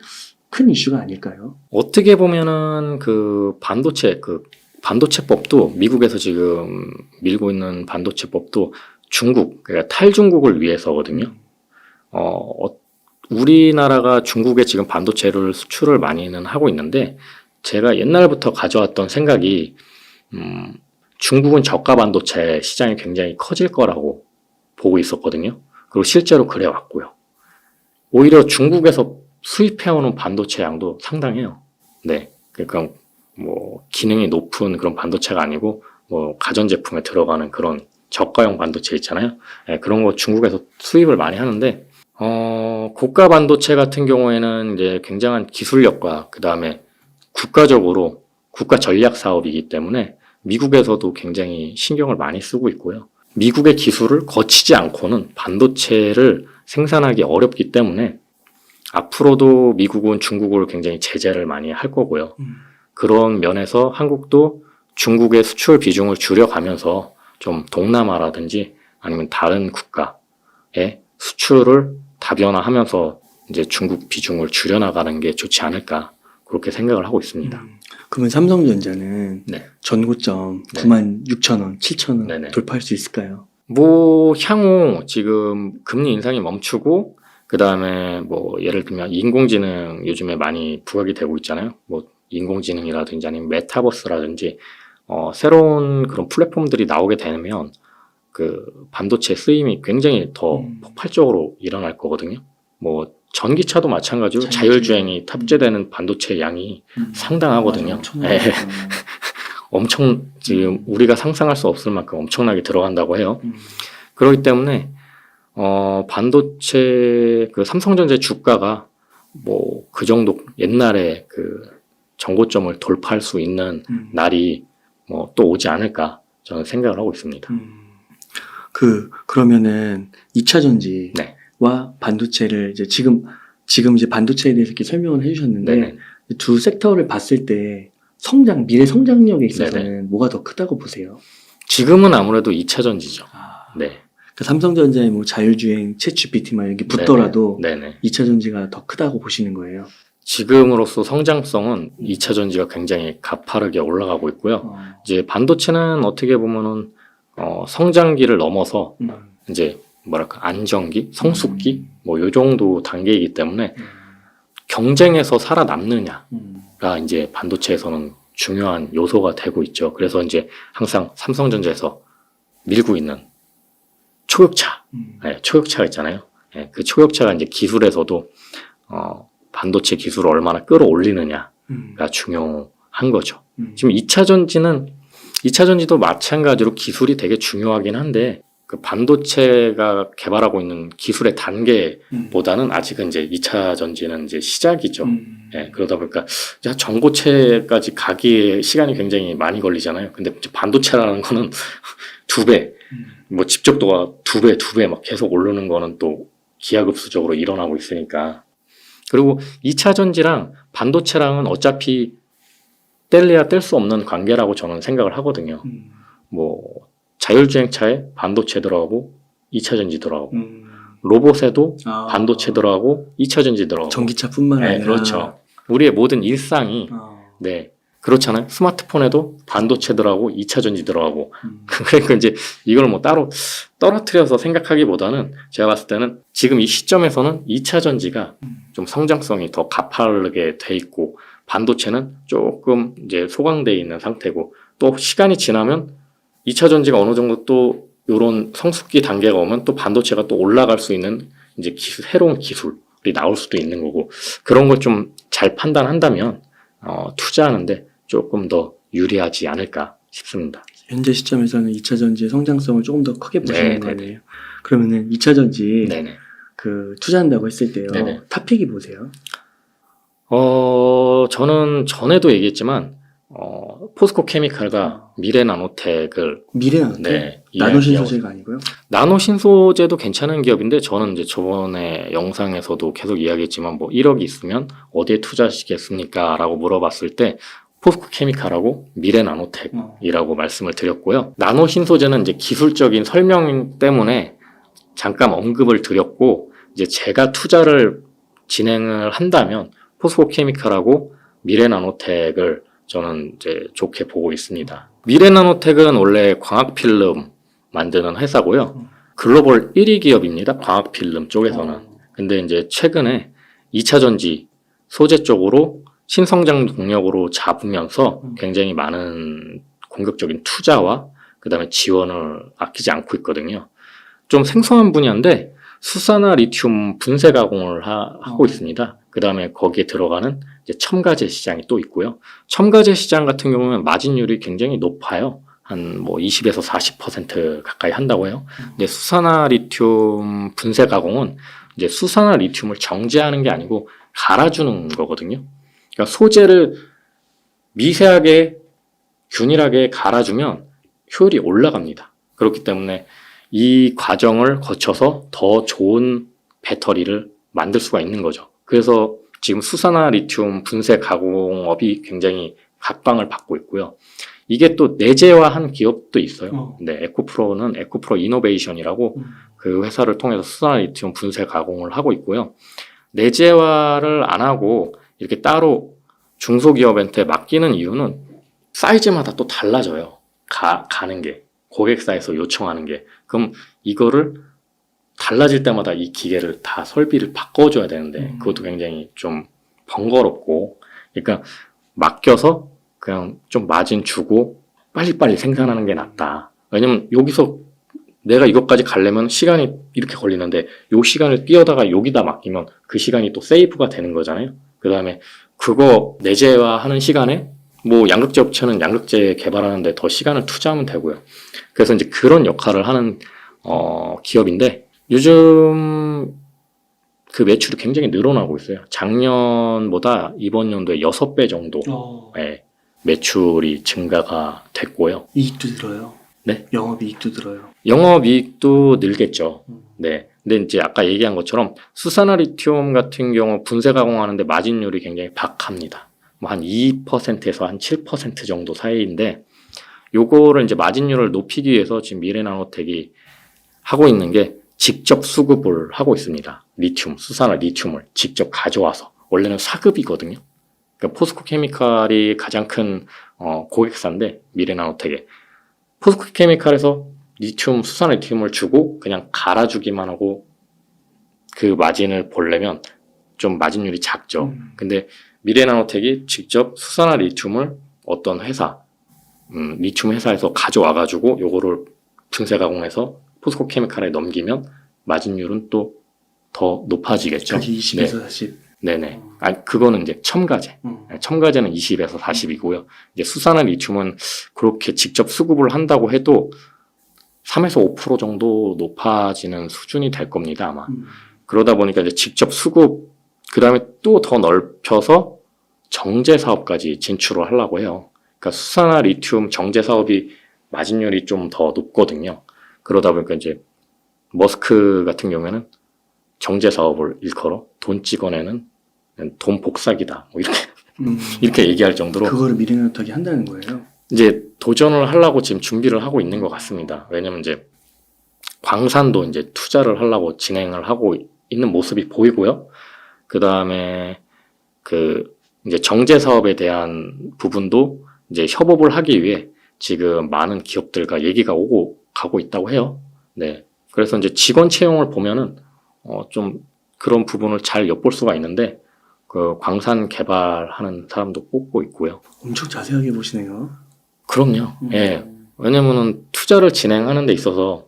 큰 이슈가 아닐까요? 어떻게 보면은 그 반도체법도 미국에서 지금 밀고 있는 반도체법도 중국, 그러니까 탈중국을 위해서거든요. 우리나라가 중국에 지금 반도체를 수출을 많이는 하고 있는데 제가 옛날부터 가져왔던 생각이 중국은 저가 반도체 시장이 굉장히 커질 거라고 보고 있었거든요. 그리고 실제로 그래 왔고요. 오히려 중국에서 수입해오는 반도체 양도 상당해요. 네. 그러니까 뭐 기능이 높은 그런 반도체가 아니고 뭐 가전제품에 들어가는 그런 저가형 반도체 있잖아요. 네, 그런 거 중국에서 수입을 많이 하는데 고가 반도체 같은 경우에는 이제 굉장한 기술력과 그 다음에 국가적으로 국가 전략 사업이기 때문에 미국에서도 굉장히 신경을 많이 쓰고 있고요. 미국의 기술을 거치지 않고는 반도체를 생산하기 어렵기 때문에 앞으로도 미국은 중국을 굉장히 제재를 많이 할 거고요. 그런 면에서 한국도 중국의 수출 비중을 줄여가면서 좀 동남아라든지 아니면 다른 국가의 수출을 다변화하면서 이제 중국 비중을 줄여나가는 게 좋지 않을까 그렇게 생각을 하고 있습니다. 그러면 삼성전자는 네. 전고점 네. 96,000원, 7,000원 네네. 돌파할 수 있을까요? 뭐 향후 지금 금리 인상이 멈추고 그 다음에 뭐 예를 들면 인공지능 요즘에 많이 부각이 되고 있잖아요. 뭐 인공지능이라든지 아니면 메타버스라든지 새로운 그런 플랫폼들이 나오게 되면 그 반도체 쓰임이 굉장히 더 폭발적으로 일어날 거거든요. 뭐 전기차도 마찬가지로 자율주행이 탑재되는 반도체 양이 상당하거든요. 네. 엄청 지금 우리가 상상할 수 없을 만큼 엄청나게 들어간다고 해요. 그렇기 때문에 반도체 그 삼성전자 주가가 뭐 그 정도 옛날에 그 정고점을 돌파할 수 있는 날이 뭐 또 오지 않을까 저는 생각을 하고 있습니다. 그러면은 2차 전지와 네. 반도체를 이제 지금 이제 반도체에 대해서 이렇게 설명을 해주셨는데 네네. 두 섹터를 봤을 때 미래 성장력에 있어서는 네네. 뭐가 더 크다고 보세요? 지금은 아무래도 2차 전지죠. 네. 그 삼성전자의 뭐 자율주행, 챗 GPT만 이렇게 붙더라도 네네. 2차 전지가 더 크다고 보시는 거예요? 지금으로서 성장성은 2차 전지가 굉장히 가파르게 올라가고 있고요. 이제 반도체는 어떻게 보면은 성장기를 넘어서 이제 뭐랄까 안정기, 성숙기 뭐 요 정도 단계이기 때문에 경쟁에서 살아남느냐가 이제 반도체에서는 중요한 요소가 되고 있죠. 그래서 이제 항상 삼성전자에서 밀고 있는 초격차, 네, 초격차가 있잖아요. 네, 그 초격차가 이제 기술에서도 반도체 기술을 얼마나 끌어올리느냐가 중요한 거죠. 지금 2차 전지도 마찬가지로 기술이 되게 중요하긴 한데 그 반도체가 개발하고 있는 기술의 단계보다는 아직은 이제 2차 전지는 이제 시작이죠. 예, 그러다 보니까 이제 전고체까지 가기에 시간이 굉장히 많이 걸리잖아요. 근데 이제 반도체라는 거는 2배, 뭐 집적도가 2배 막 계속 오르는 거는 또 기하급수적으로 일어나고 있으니까. 그리고 2차 전지랑 반도체랑은 어차피 뗄래야 뗄 수 없는 관계라고 저는 생각을 하거든요. 뭐 자율주행차에 반도체 들어가고 2차 전지 들어가고 로봇에도 반도체 들어가고 2차 전지 들어가고 전기차뿐만 네, 아니라 그렇죠. 우리의 모든 일상이 네 그렇잖아요. 스마트폰에도 반도체 들어가고 2차 전지 들어가고 그러니까 이제 이걸 뭐 따로 떨어뜨려서 생각하기보다는 제가 봤을 때는 지금 이 시점에서는 2차 전지가 좀 성장성이 더 가파르게 돼 있고 반도체는 조금 이제 소강되어 있는 상태고 또 시간이 지나면 2차 전지가 어느 정도 또 이런 성숙기 단계가 오면 또 반도체가 또 올라갈 수 있는 이제 새로운 기술이 나올 수도 있는 거고 그런 걸 좀 잘 판단한다면 투자하는데 조금 더 유리하지 않을까 싶습니다. 현재 시점에서는 2차 전지의 성장성을 조금 더 크게 보시는 네, 거네요. 그러면은 2차 전지 네네. 그 투자한다고 했을 때요. 네네. 탑픽이 보세요. 저는 전에도 얘기했지만 포스코 케미칼과 미래나노텍을 미래나노텍? 네, 나노신소재가 아니고요. 나노신소재도 괜찮은 기업인데 저는 이제 저번에 영상에서도 계속 이야기했지만 뭐 1억이 있으면 어디에 투자하시겠습니까? 라고 물어봤을 때 포스코 케미칼하고 미래나노텍이라고 말씀을 드렸고요. 나노신소재는 이제 기술적인 설명 때문에 잠깐 언급을 드렸고 이제 제가 투자를 진행을 한다면 포스코 케미칼하고 미래나노텍을 저는 이제 좋게 보고 있습니다. 미래나노텍은 원래 광학필름 만드는 회사고요. 글로벌 1위 기업입니다. 광학필름 쪽에서는. 근데 이제 최근에 2차 전지 소재 쪽으로 신성장 동력으로 잡으면서 굉장히 많은 공격적인 투자와 그다음에 지원을 아끼지 않고 있거든요. 좀 생소한 분야인데 수산화 리튬 분쇄 가공을 하고 있습니다. 그 다음에 거기에 들어가는 이제 첨가제 시장이 또 있고요. 첨가제 시장 같은 경우는 마진율이 굉장히 높아요. 한 뭐 20에서 40% 가까이 한다고 해요. 근데 수산화 리튬 분쇄 가공은 이제 수산화 리튬을 정제하는 게 아니고 갈아주는 거거든요. 그러니까 소재를 미세하게 균일하게 갈아주면 효율이 올라갑니다. 그렇기 때문에 이 과정을 거쳐서 더 좋은 배터리를 만들 수가 있는 거죠. 그래서 지금 수산화 리튬 분쇄 가공업이 굉장히 각광을 받고 있고요. 이게 또 내재화한 기업도 있어요. 네, 에코프로는 에코프로 이노베이션이라고 그 회사를 통해서 수산화 리튬 분쇄 가공을 하고 있고요. 내재화를 안 하고 이렇게 따로 중소기업한테 맡기는 이유는 사이즈마다 또 달라져요. 가는 게. 고객사에서 요청하는 게. 그럼 이거를 달라질 때마다 이 기계를 다 설비를 바꿔줘야 되는데 그것도 굉장히 좀 번거롭고 그러니까 맡겨서 그냥 좀 마진 주고 빨리빨리 생산하는 게 낫다. 왜냐면 여기서 내가 이것까지 가려면 시간이 이렇게 걸리는데 요 시간을 뛰어다가 여기다 맡기면 그 시간이 또 세이브가 되는 거잖아요. 그 다음에 그거 내재화하는 시간에 뭐 양극재 업체는 양극재 개발하는데 더 시간을 투자하면 되고요. 그래서 이제 그런 역할을 하는 기업인데 요즘 그 매출이 굉장히 늘어나고 있어요. 작년보다 이번 연도에 6배 정도 매출이 증가가 됐고요. 이익도 들어요. 네. 영업이익도 들어요. 영업이익도 늘겠죠. 네. 근데 이제 아까 얘기한 것처럼 수산화 리튬 같은 경우 분쇄 가공하는데 마진율이 굉장히 박합니다. 뭐 한 2%에서 한 7% 정도 사이인데 요거를 이제 마진율을 높이기 위해서 지금 미래나노텍이 하고 있는 게 직접 수급을 하고 있습니다. 리튬, 수산화 리튬을 직접 가져와서 원래는 사급이거든요. 그러니까 포스코 케미칼이 가장 큰 고객사인데 미래나노텍에 포스코 케미칼에서 리튬, 수산화 리튬을 주고 그냥 갈아주기만 하고 그 마진을 보려면 좀 마진율이 작죠. 근데 미래나노텍이 직접 수산화 리튬을 어떤 회사, 리튬 회사에서 가져와가지고 요거를 분쇄 가공해서 포스코 케미칼에 넘기면 마진율은 또 더 높아지겠죠. 20에서 40. 네네. 아니, 그거는 이제 첨가제. 첨가제는 20에서 40이고요. 이제 수산화 리튬은 그렇게 직접 수급을 한다고 해도 3에서 5% 정도 높아지는 수준이 될 겁니다, 아마. 그러다 보니까 이제 직접 수급, 그 다음에 또 더 넓혀서 정제 사업까지 진출을 하려고 해요. 그러니까 수산화 리튬 정제 사업이 마진율이 좀 더 높거든요. 그러다 보니까 이제 머스크 같은 경우에는 정제 사업을 일컬어 돈 찍어내는 돈 복사기다. 뭐 이렇게 얘기할 정도로. 그거를 미래나노텍이 한다는 거예요? 이제 도전을 하려고 지금 준비를 하고 있는 것 같습니다. 왜냐면 이제 광산도 이제 투자를 하려고 진행을 하고 있는 모습이 보이고요. 그 다음에 이제 정제 사업에 대한 부분도 이제 협업을 하기 위해 지금 많은 기업들과 얘기가 오고 가고 있다고 해요. 네. 그래서 이제 직원 채용을 보면은, 좀 그런 부분을 잘 엿볼 수가 있는데, 그 광산 개발하는 사람도 뽑고 있고요. 엄청 자세하게 보시네요. 그럼요. 예. 왜냐면은 투자를 진행하는 데 있어서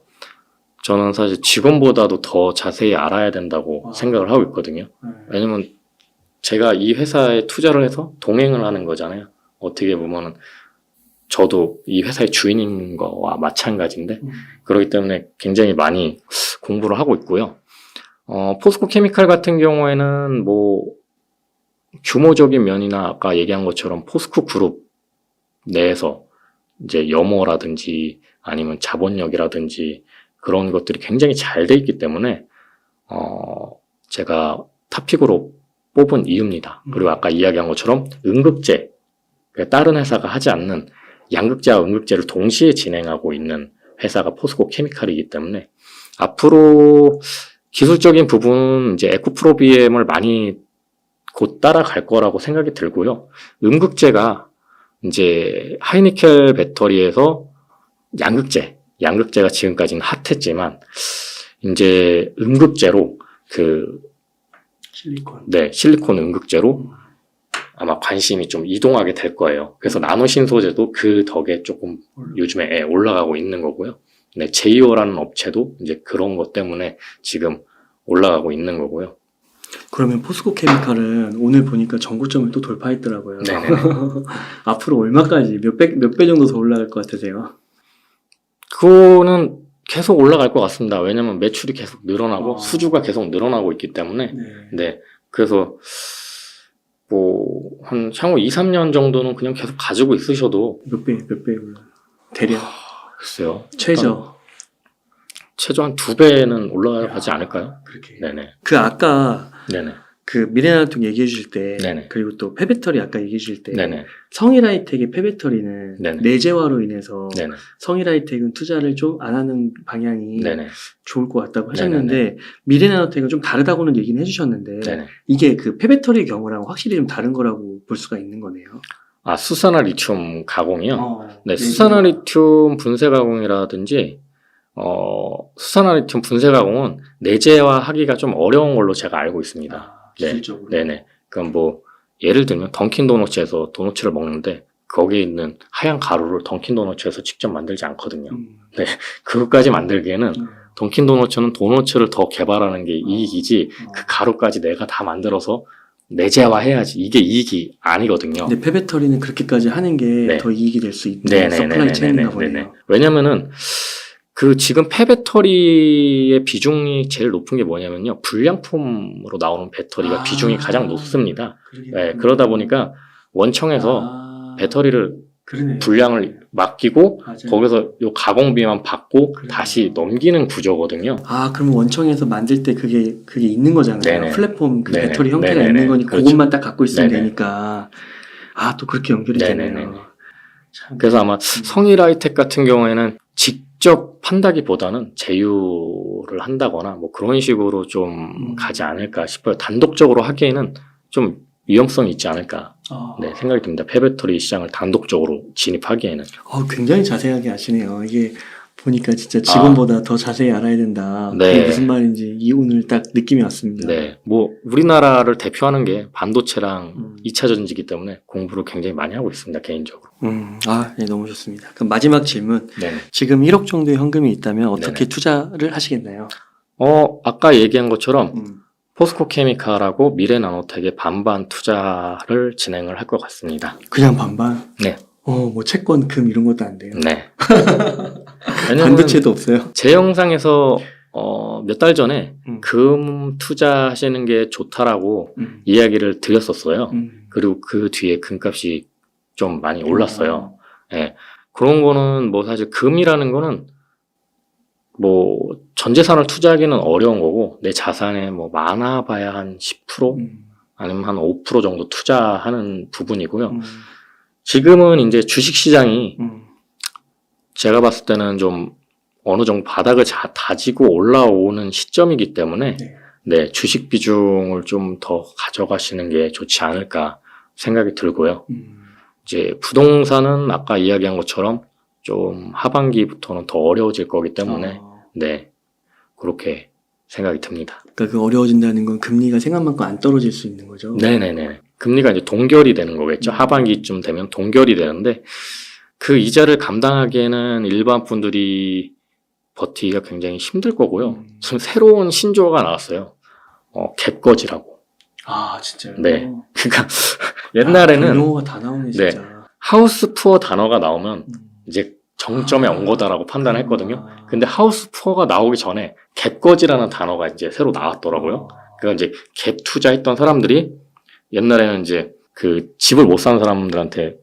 저는 사실 직원보다도 더 자세히 알아야 된다고 생각을 하고 있거든요. 왜냐면 제가 이 회사에 투자를 해서 동행을 하는 거잖아요. 어떻게 보면은 저도 이 회사의 주인인 거와 마찬가지인데, 그렇기 때문에 굉장히 많이 공부를 하고 있고요. 포스코 케미칼 같은 경우에는 뭐 규모적인 면이나 아까 얘기한 것처럼 포스코 그룹 내에서 이제 염호라든지 아니면 자본력이라든지 그런 것들이 굉장히 잘 돼 있기 때문에 제가 탑픽으로 뽑은 이유입니다. 그리고 아까 이야기한 것처럼 음극재, 그러니까 다른 회사가 하지 않는 양극재와 음극재를 동시에 진행하고 있는 회사가 포스코 케미칼이기 때문에 앞으로 기술적인 부분은 이제 에코프로비엠을 많이 곧 따라갈 거라고 생각이 들고요. 음극재가 이제 하이니켈 배터리에서 양극재가 지금까지는 핫했지만 이제 음극재로 실리콘 음극재로 아마 관심이 좀 이동하게 될 거예요. 그래서 나노 신소재도 그 덕에 조금 요즘에 올라가고 있는 거고요. 네, 제이오라는 업체도 이제 그런 것 때문에 지금 올라가고 있는 거고요. 그러면 포스코 케미칼은 오늘 보니까 전고점을 또 돌파했더라고요. 네네. 앞으로 얼마까지 몇 배 정도 더 올라갈 것 같으세요? 그거는 계속 올라갈 것 같습니다. 왜냐면 매출이 계속 늘어나고 수주가 계속 늘어나고 있기 때문에. 네. 그래서 뭐 한 향후 2, 3년 정도는 그냥 계속 가지고 있으셔도 몇 배 올라? 대략 글쎄요. 최저 한 2배는 올라가지 않을까요? 그렇게. 네네. 그 아까 네네. 그 미래나노텍 얘기해 주실 때, 네네. 그리고 또 폐배터리 아까 얘기해 주실 때, 네네. 성일하이텍의 폐배터리는 네네. 내재화로 인해서 네네. 성일하이텍은 투자를 좀 안 하는 방향이 네네. 좋을 것 같다고 하셨는데, 미래나노텍은 좀 다르다고는 얘기는 해주셨는데, 네네. 이게 그 폐배터리 경우랑 확실히 좀 다른 거라고 볼 수가 있는 거네요. 아, 수산화 리튬 가공이요? 네, 내재화. 수산화 리튬 분쇄 가공이라든지 수산화 리튬 분쇄 가공은 내재화 하기가 좀 어려운 걸로 제가 알고 있습니다. 기술적으로. 네네. 그럼 뭐 예를 들면 던킨 도너츠에서 도너츠를 먹는데 거기에 있는 하얀 가루를 던킨 도너츠에서 직접 만들지 않거든요. 네, 그것까지 만들기에는 던킨 도너츠는 도너츠를 더 개발하는 게 이익이지 그 가루까지 내가 다 만들어서 내재화해야지 이게 이익이 아니거든요. 근데 폐배터리는 그렇게까지 하는 게 더 이익이 될 수 있는 서플라이 체인인가 보네요. 왜냐면은 지금 폐배터리의 비중이 제일 높은 게 뭐냐면요. 불량품으로 나오는 배터리가 비중이 가장 높습니다. 네, 그러다 보니까 원청에서 배터리를 그러네요. 불량을 맡기고 맞아요. 거기서 요 가공비만 받고 그래요. 다시 넘기는 구조거든요. 그럼 원청에서 만들 때 그게 있는 거잖아요. 네네. 플랫폼 그 네네. 배터리 형태가 네네네. 있는 거니 그렇죠. 그것만 딱 갖고 있으면 네네. 되니까. 또 그렇게 연결이 네네네네. 되네요. 참. 그래서 아마 성일하이텍 같은 경우에는 직접 판다기보다는 제휴를 한다거나 뭐 그런 식으로 좀 가지 않을까 싶어요. 단독적으로 하기에는 좀 위험성이 있지 않을까 생각이 듭니다. 폐배터리 시장을 단독적으로 진입하기에는. 굉장히 자세하게 아시네요. 이게 보니까 진짜 직원보다 더 자세히 알아야 된다. 네. 그게 무슨 말인지 오늘 딱 느낌이 왔습니다. 네, 뭐 우리나라를 대표하는 게 반도체랑 2차 전지이기 때문에 공부를 굉장히 많이 하고 있습니다. 개인적으로. 네, 너무 좋습니다. 그럼 마지막 질문. 네. 지금 1억 정도의 현금이 있다면 네네. 어떻게 투자를 하시겠나요? 아까 얘기한 것처럼 포스코 케미칼하고 미래나노텍의 반반 투자를 진행을 할 것 같습니다. 그냥 반반? 네. 뭐 채권, 금 이런 것도 안 돼요? 네. 왜냐면 반도체도 없어요. 제 영상에서 몇 달 전에 음. 금 투자하시는 게 좋다라고 이야기를 드렸었어요. 그리고 그 뒤에 금값이 좀 많이 올랐어요. 예. 그런 거는 뭐 사실 금이라는 거는 뭐 전 재산을 투자하기는 어려운 거고 내 자산에 뭐 많아봐야 한 10% 아니면 한 5% 정도 투자하는 부분이고요. 지금은 이제 주식 시장이 제가 봤을 때는 좀 어느 정도 바닥을 다지고 올라오는 시점이기 때문에 네. 네, 주식 비중을 좀 더 가져가시는 게 좋지 않을까 생각이 들고요. 이제 부동산은 아까 이야기한 것처럼 좀 하반기부터는 더 어려워질 거기 때문에 네, 그렇게 생각이 듭니다. 그러니까 그 어려워진다는 건 금리가 생각만큼 안 떨어질 수 있는 거죠. 네네네. 금리가 이제 동결이 되는 거겠죠. 하반기쯤 되면 동결이 되는데 그 이자를 감당하기에는 일반 분들이 버티기가 굉장히 힘들 거고요. 지금 새로운 신조어가 나왔어요. 갭거지라고. 아 진짜요? 네. 그러니까 옛날에는 용어가 다 나오네 진짜. 하우스 푸어 단어가 나오면 이제 정점에 온 거다라고 판단했거든요. 근데 하우스 푸어가 나오기 전에 갭거지라는 단어가 이제 새로 나왔더라고요. 그러니까 이제 갭 투자했던 사람들이 옛날에는 이제 그 집을 못 사는 사람들한테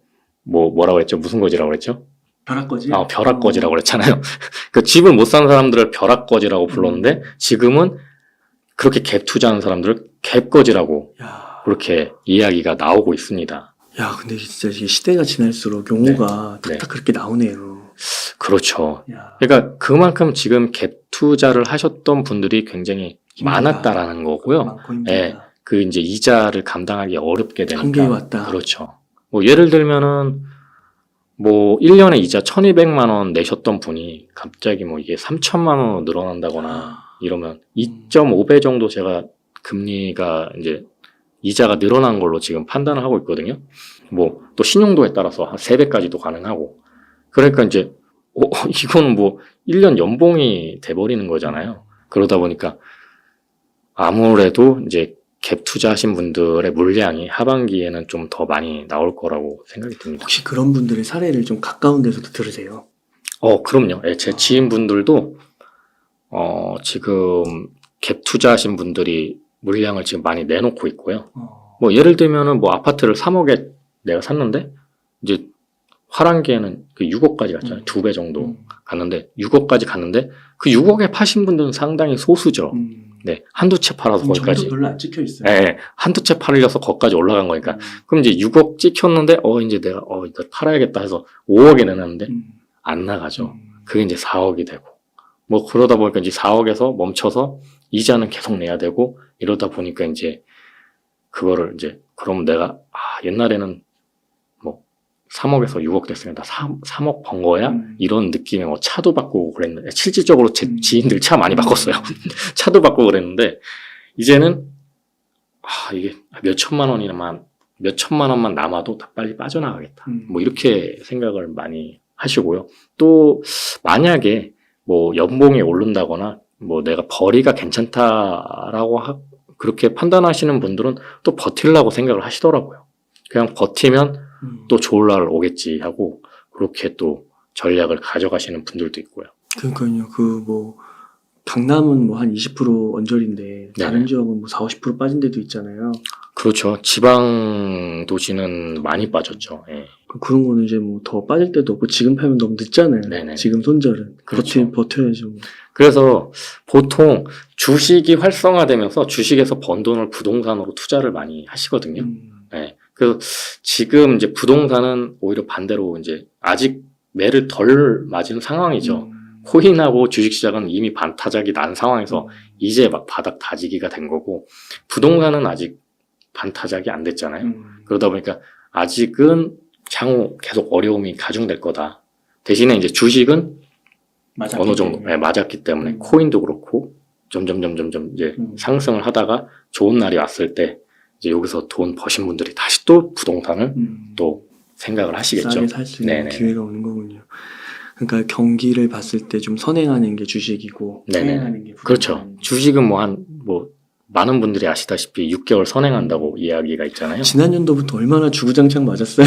뭐라고 그랬죠? 무슨 거지라고 그랬죠? 벼락거지? 벼락거지라고 그랬잖아요. 그 집을 못 사는 사람들을 벼락거지라고 불렀는데 지금은 그렇게 갭 투자하는 사람들을 갭거지라고 야. 그렇게 이야기가 나오고 있습니다. 야, 근데 진짜 이게 시대가 지날수록 용어가 네. 딱딱 그렇게 나오네요. 그렇죠. 야. 그러니까 그만큼 지금 갭 투자를 하셨던 분들이 굉장히 힘들다. 많았다라는 거고요. 많고 힘들다. 예, 그 이제 이자를 감당하기 어렵게 되니까. 한계에 왔다. 그렇죠. 뭐 예를 들면은 뭐 1년에 이자 1,200만 원 내셨던 분이 갑자기 뭐 이게 3,000만 원으로 늘어난다거나 이러면 2.5배 정도 제가 금리가 이제 이자가 늘어난 걸로 지금 판단을 하고 있거든요. 뭐 또 신용도에 따라서 한 3배까지도 가능하고. 그러니까 이제 이거는 뭐 1년 연봉이 돼버리는 거잖아요. 그러다 보니까 아무래도 이제 갭 투자하신 분들의 물량이 하반기에는 좀 더 많이 나올 거라고 생각이 듭니다. 혹시 그런 분들의 사례를 좀 가까운 데서도 들으세요? 그럼요. 예, 제 지인분들도 지금 갭 투자하신 분들이 물량을 지금 많이 내놓고 있고요. 뭐 예를 들면은 뭐 아파트를 3억에 내가 샀는데 이제 화랑기에는 그 6억까지 갔잖아요. 2배 정도 갔는데 6억까지 갔는데 그 6억에 파신 분들은 상당히 소수죠. 네, 한두 채 팔아서 거기까지. 별로 안 찍혀 있어요. 네, 한두 채 팔려서 거기까지 올라간 거니까. 그럼 이제 6억 찍혔는데 이제 내가 이제 팔아야겠다 해서 5억에 내놨는데 안 나가죠. 그게 이제 4억이 되고. 뭐 그러다 보니까 이제 4억에서 멈춰서 이자는 계속 내야 되고 이러다 보니까 이제 그거를 이제 그럼 내가 옛날에는 뭐 3억에서 6억 됐으니까 나 3억 번 거야? 이런 느낌의 뭐 차도 바꾸고 그랬는데 실질적으로 제 지인들 차 많이 바꿨어요. 차도 바꾸고 그랬는데 이제는 이게 몇 천만 원만 남아도 다 빨리 빠져나가겠다. 뭐 이렇게 생각을 많이 하시고요. 또 만약에 뭐 연봉이 오른다거나 뭐 내가 벌이가 괜찮다라고 그렇게 판단하시는 분들은 또 버틸라고 생각을 하시더라고요. 그냥 버티면 또 좋을 날 오겠지 하고 그렇게 또 전략을 가져가시는 분들도 있고요. 그러니까요. 그 뭐 강남은 뭐 한 20% 언저리인데 다른 지역은 뭐 40-50% 빠진 데도 있잖아요. 그렇죠. 지방 도시는 많이 빠졌죠. 예. 그런 거는 이제 뭐 더 빠질 때도 없고 지금 팔면 너무 늦잖아요. 네네. 지금 손절은. 그렇죠. 버텨야죠. 그래서 보통 주식이 활성화되면서 주식에서 번 돈을 부동산으로 투자를 많이 하시거든요. 네. 그래서 지금 이제 부동산은 오히려 반대로 이제 아직 매를 덜 맞은 상황이죠. 코인하고 주식시장은 이미 반타작이 난 상황에서 이제 막 바닥 다지기가 된 거고 부동산은 아직 반타작이 안 됐잖아요. 그러다 보니까 아직은 향후 계속 어려움이 가중될 거다. 대신에 이제 주식은 어느 정도 맞았기 때문에 코인도 그렇고 점점 이제 상승을 하다가 좋은 날이 왔을 때 이제 여기서 돈 버신 분들이 다시 또 부동산을 또 생각을 하시겠죠. 싸게 살 수 있는 기회가 오는 거군요. 그러니까 경기를 봤을 때 좀 선행하는 게 주식이고 선행하는 게 부동산. 그렇죠. 주식은 많은 분들이 아시다시피 6개월 선행한다고 이야기가 있잖아요. 지난 연도부터 얼마나 주구장창 맞았어요.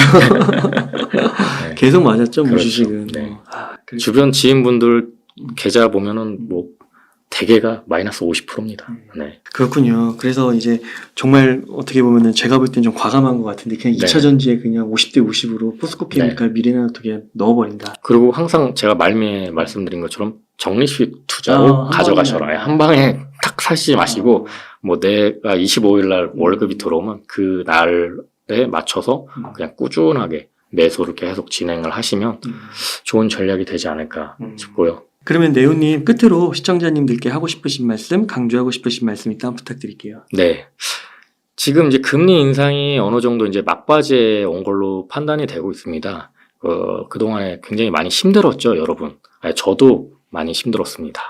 네. 계속 맞았죠, 뭐 그렇죠. 주식은. 네. 주변 지인분들 계좌 보면은 뭐 대개가 마이너스 50%입니다. 네. 그렇군요. 그래서 이제 정말 어떻게 보면은 제가 볼 땐 좀 과감한 것 같은데 그냥 네. 2차 전지에 그냥 50대 50으로 포스코 케미칼 미래나노톡에 넣어버린다. 그리고 항상 제가 말미에 말씀드린 것처럼 적립식 투자로 한 가져가셔라. 번에 한 방에 탁 사시지 마시고 뭐 내가 25일 날 월급이 들어오면 그 날에 맞춰서 그냥 꾸준하게 매수를 계속 진행을 하시면 좋은 전략이 되지 않을까 싶고요. 그러면 네오님 끝으로 시청자님들께 하고 싶으신 말씀, 강조하고 싶으신 말씀 일단 부탁드릴게요. 네. 지금 이제 금리 인상이 어느 정도 이제 막바지에 온 걸로 판단이 되고 있습니다. 그동안에 굉장히 많이 힘들었죠, 여러분. 아니, 저도 많이 힘들었습니다.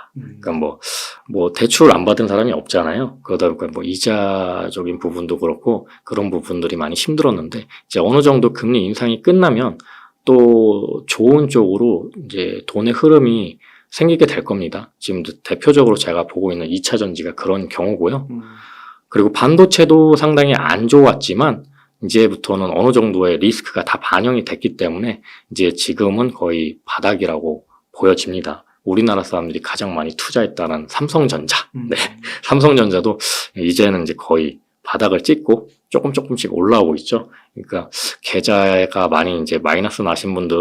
그러니까 뭐 대출 안 받은 사람이 없잖아요. 그러다 보니까 뭐 이자적인 부분도 그렇고 그런 부분들이 많이 힘들었는데 이제 어느 정도 금리 인상이 끝나면 또 좋은 쪽으로 이제 돈의 흐름이 생기게 될 겁니다. 지금 대표적으로 제가 보고 있는 2차 전지가 그런 경우고요. 그리고 반도체도 상당히 안 좋았지만 이제부터는 어느 정도의 리스크가 다 반영이 됐기 때문에 이제 지금은 거의 바닥이라고 보여집니다. 우리나라 사람들이 가장 많이 투자했다는 삼성전자. 네. 삼성전자도 이제는 이제 거의 바닥을 찍고 조금씩 올라오고 있죠. 그러니까 계좌가 많이 이제 마이너스 나신 분들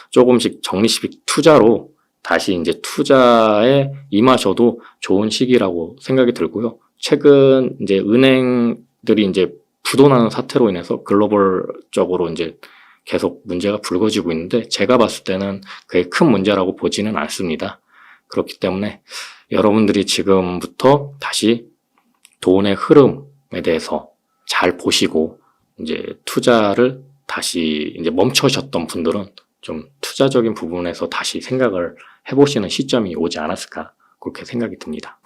조금씩 적립식 투자로 다시 이제 투자에 임하셔도 좋은 시기라고 생각이 들고요. 최근 이제 은행들이 이제 부도나는 사태로 인해서 글로벌적으로 이제 계속 문제가 불거지고 있는데 제가 봤을 때는 그게 큰 문제라고 보지는 않습니다. 그렇기 때문에 여러분들이 지금부터 다시 돈의 흐름에 대해서 잘 보시고 이제 투자를 다시 이제 멈춰셨던 분들은 좀 투자적인 부분에서 다시 생각을 해보시는 시점이 오지 않았을까 그렇게 생각이 듭니다.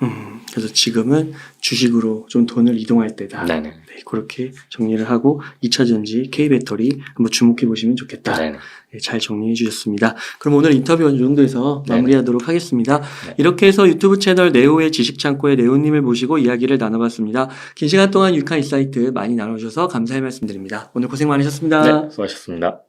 그래서 지금은 주식으로 좀 돈을 이동할 때다. 네네. 네, 그렇게 정리를 하고 2차 전지 K배터리 한번 주목해 보시면 좋겠다. 네네. 네, 잘 정리해 주셨습니다. 그럼 오늘 인터뷰 이 정도에서 네네. 마무리하도록 하겠습니다. 네. 이렇게 해서 유튜브 채널 네오의 지식창고의 네오님을 모시고 이야기를 나눠봤습니다. 긴 시간 동안 유익한 인사이트 많이 나눠주셔서 감사의 말씀드립니다. 오늘 고생 많으셨습니다. 네, 수고하셨습니다.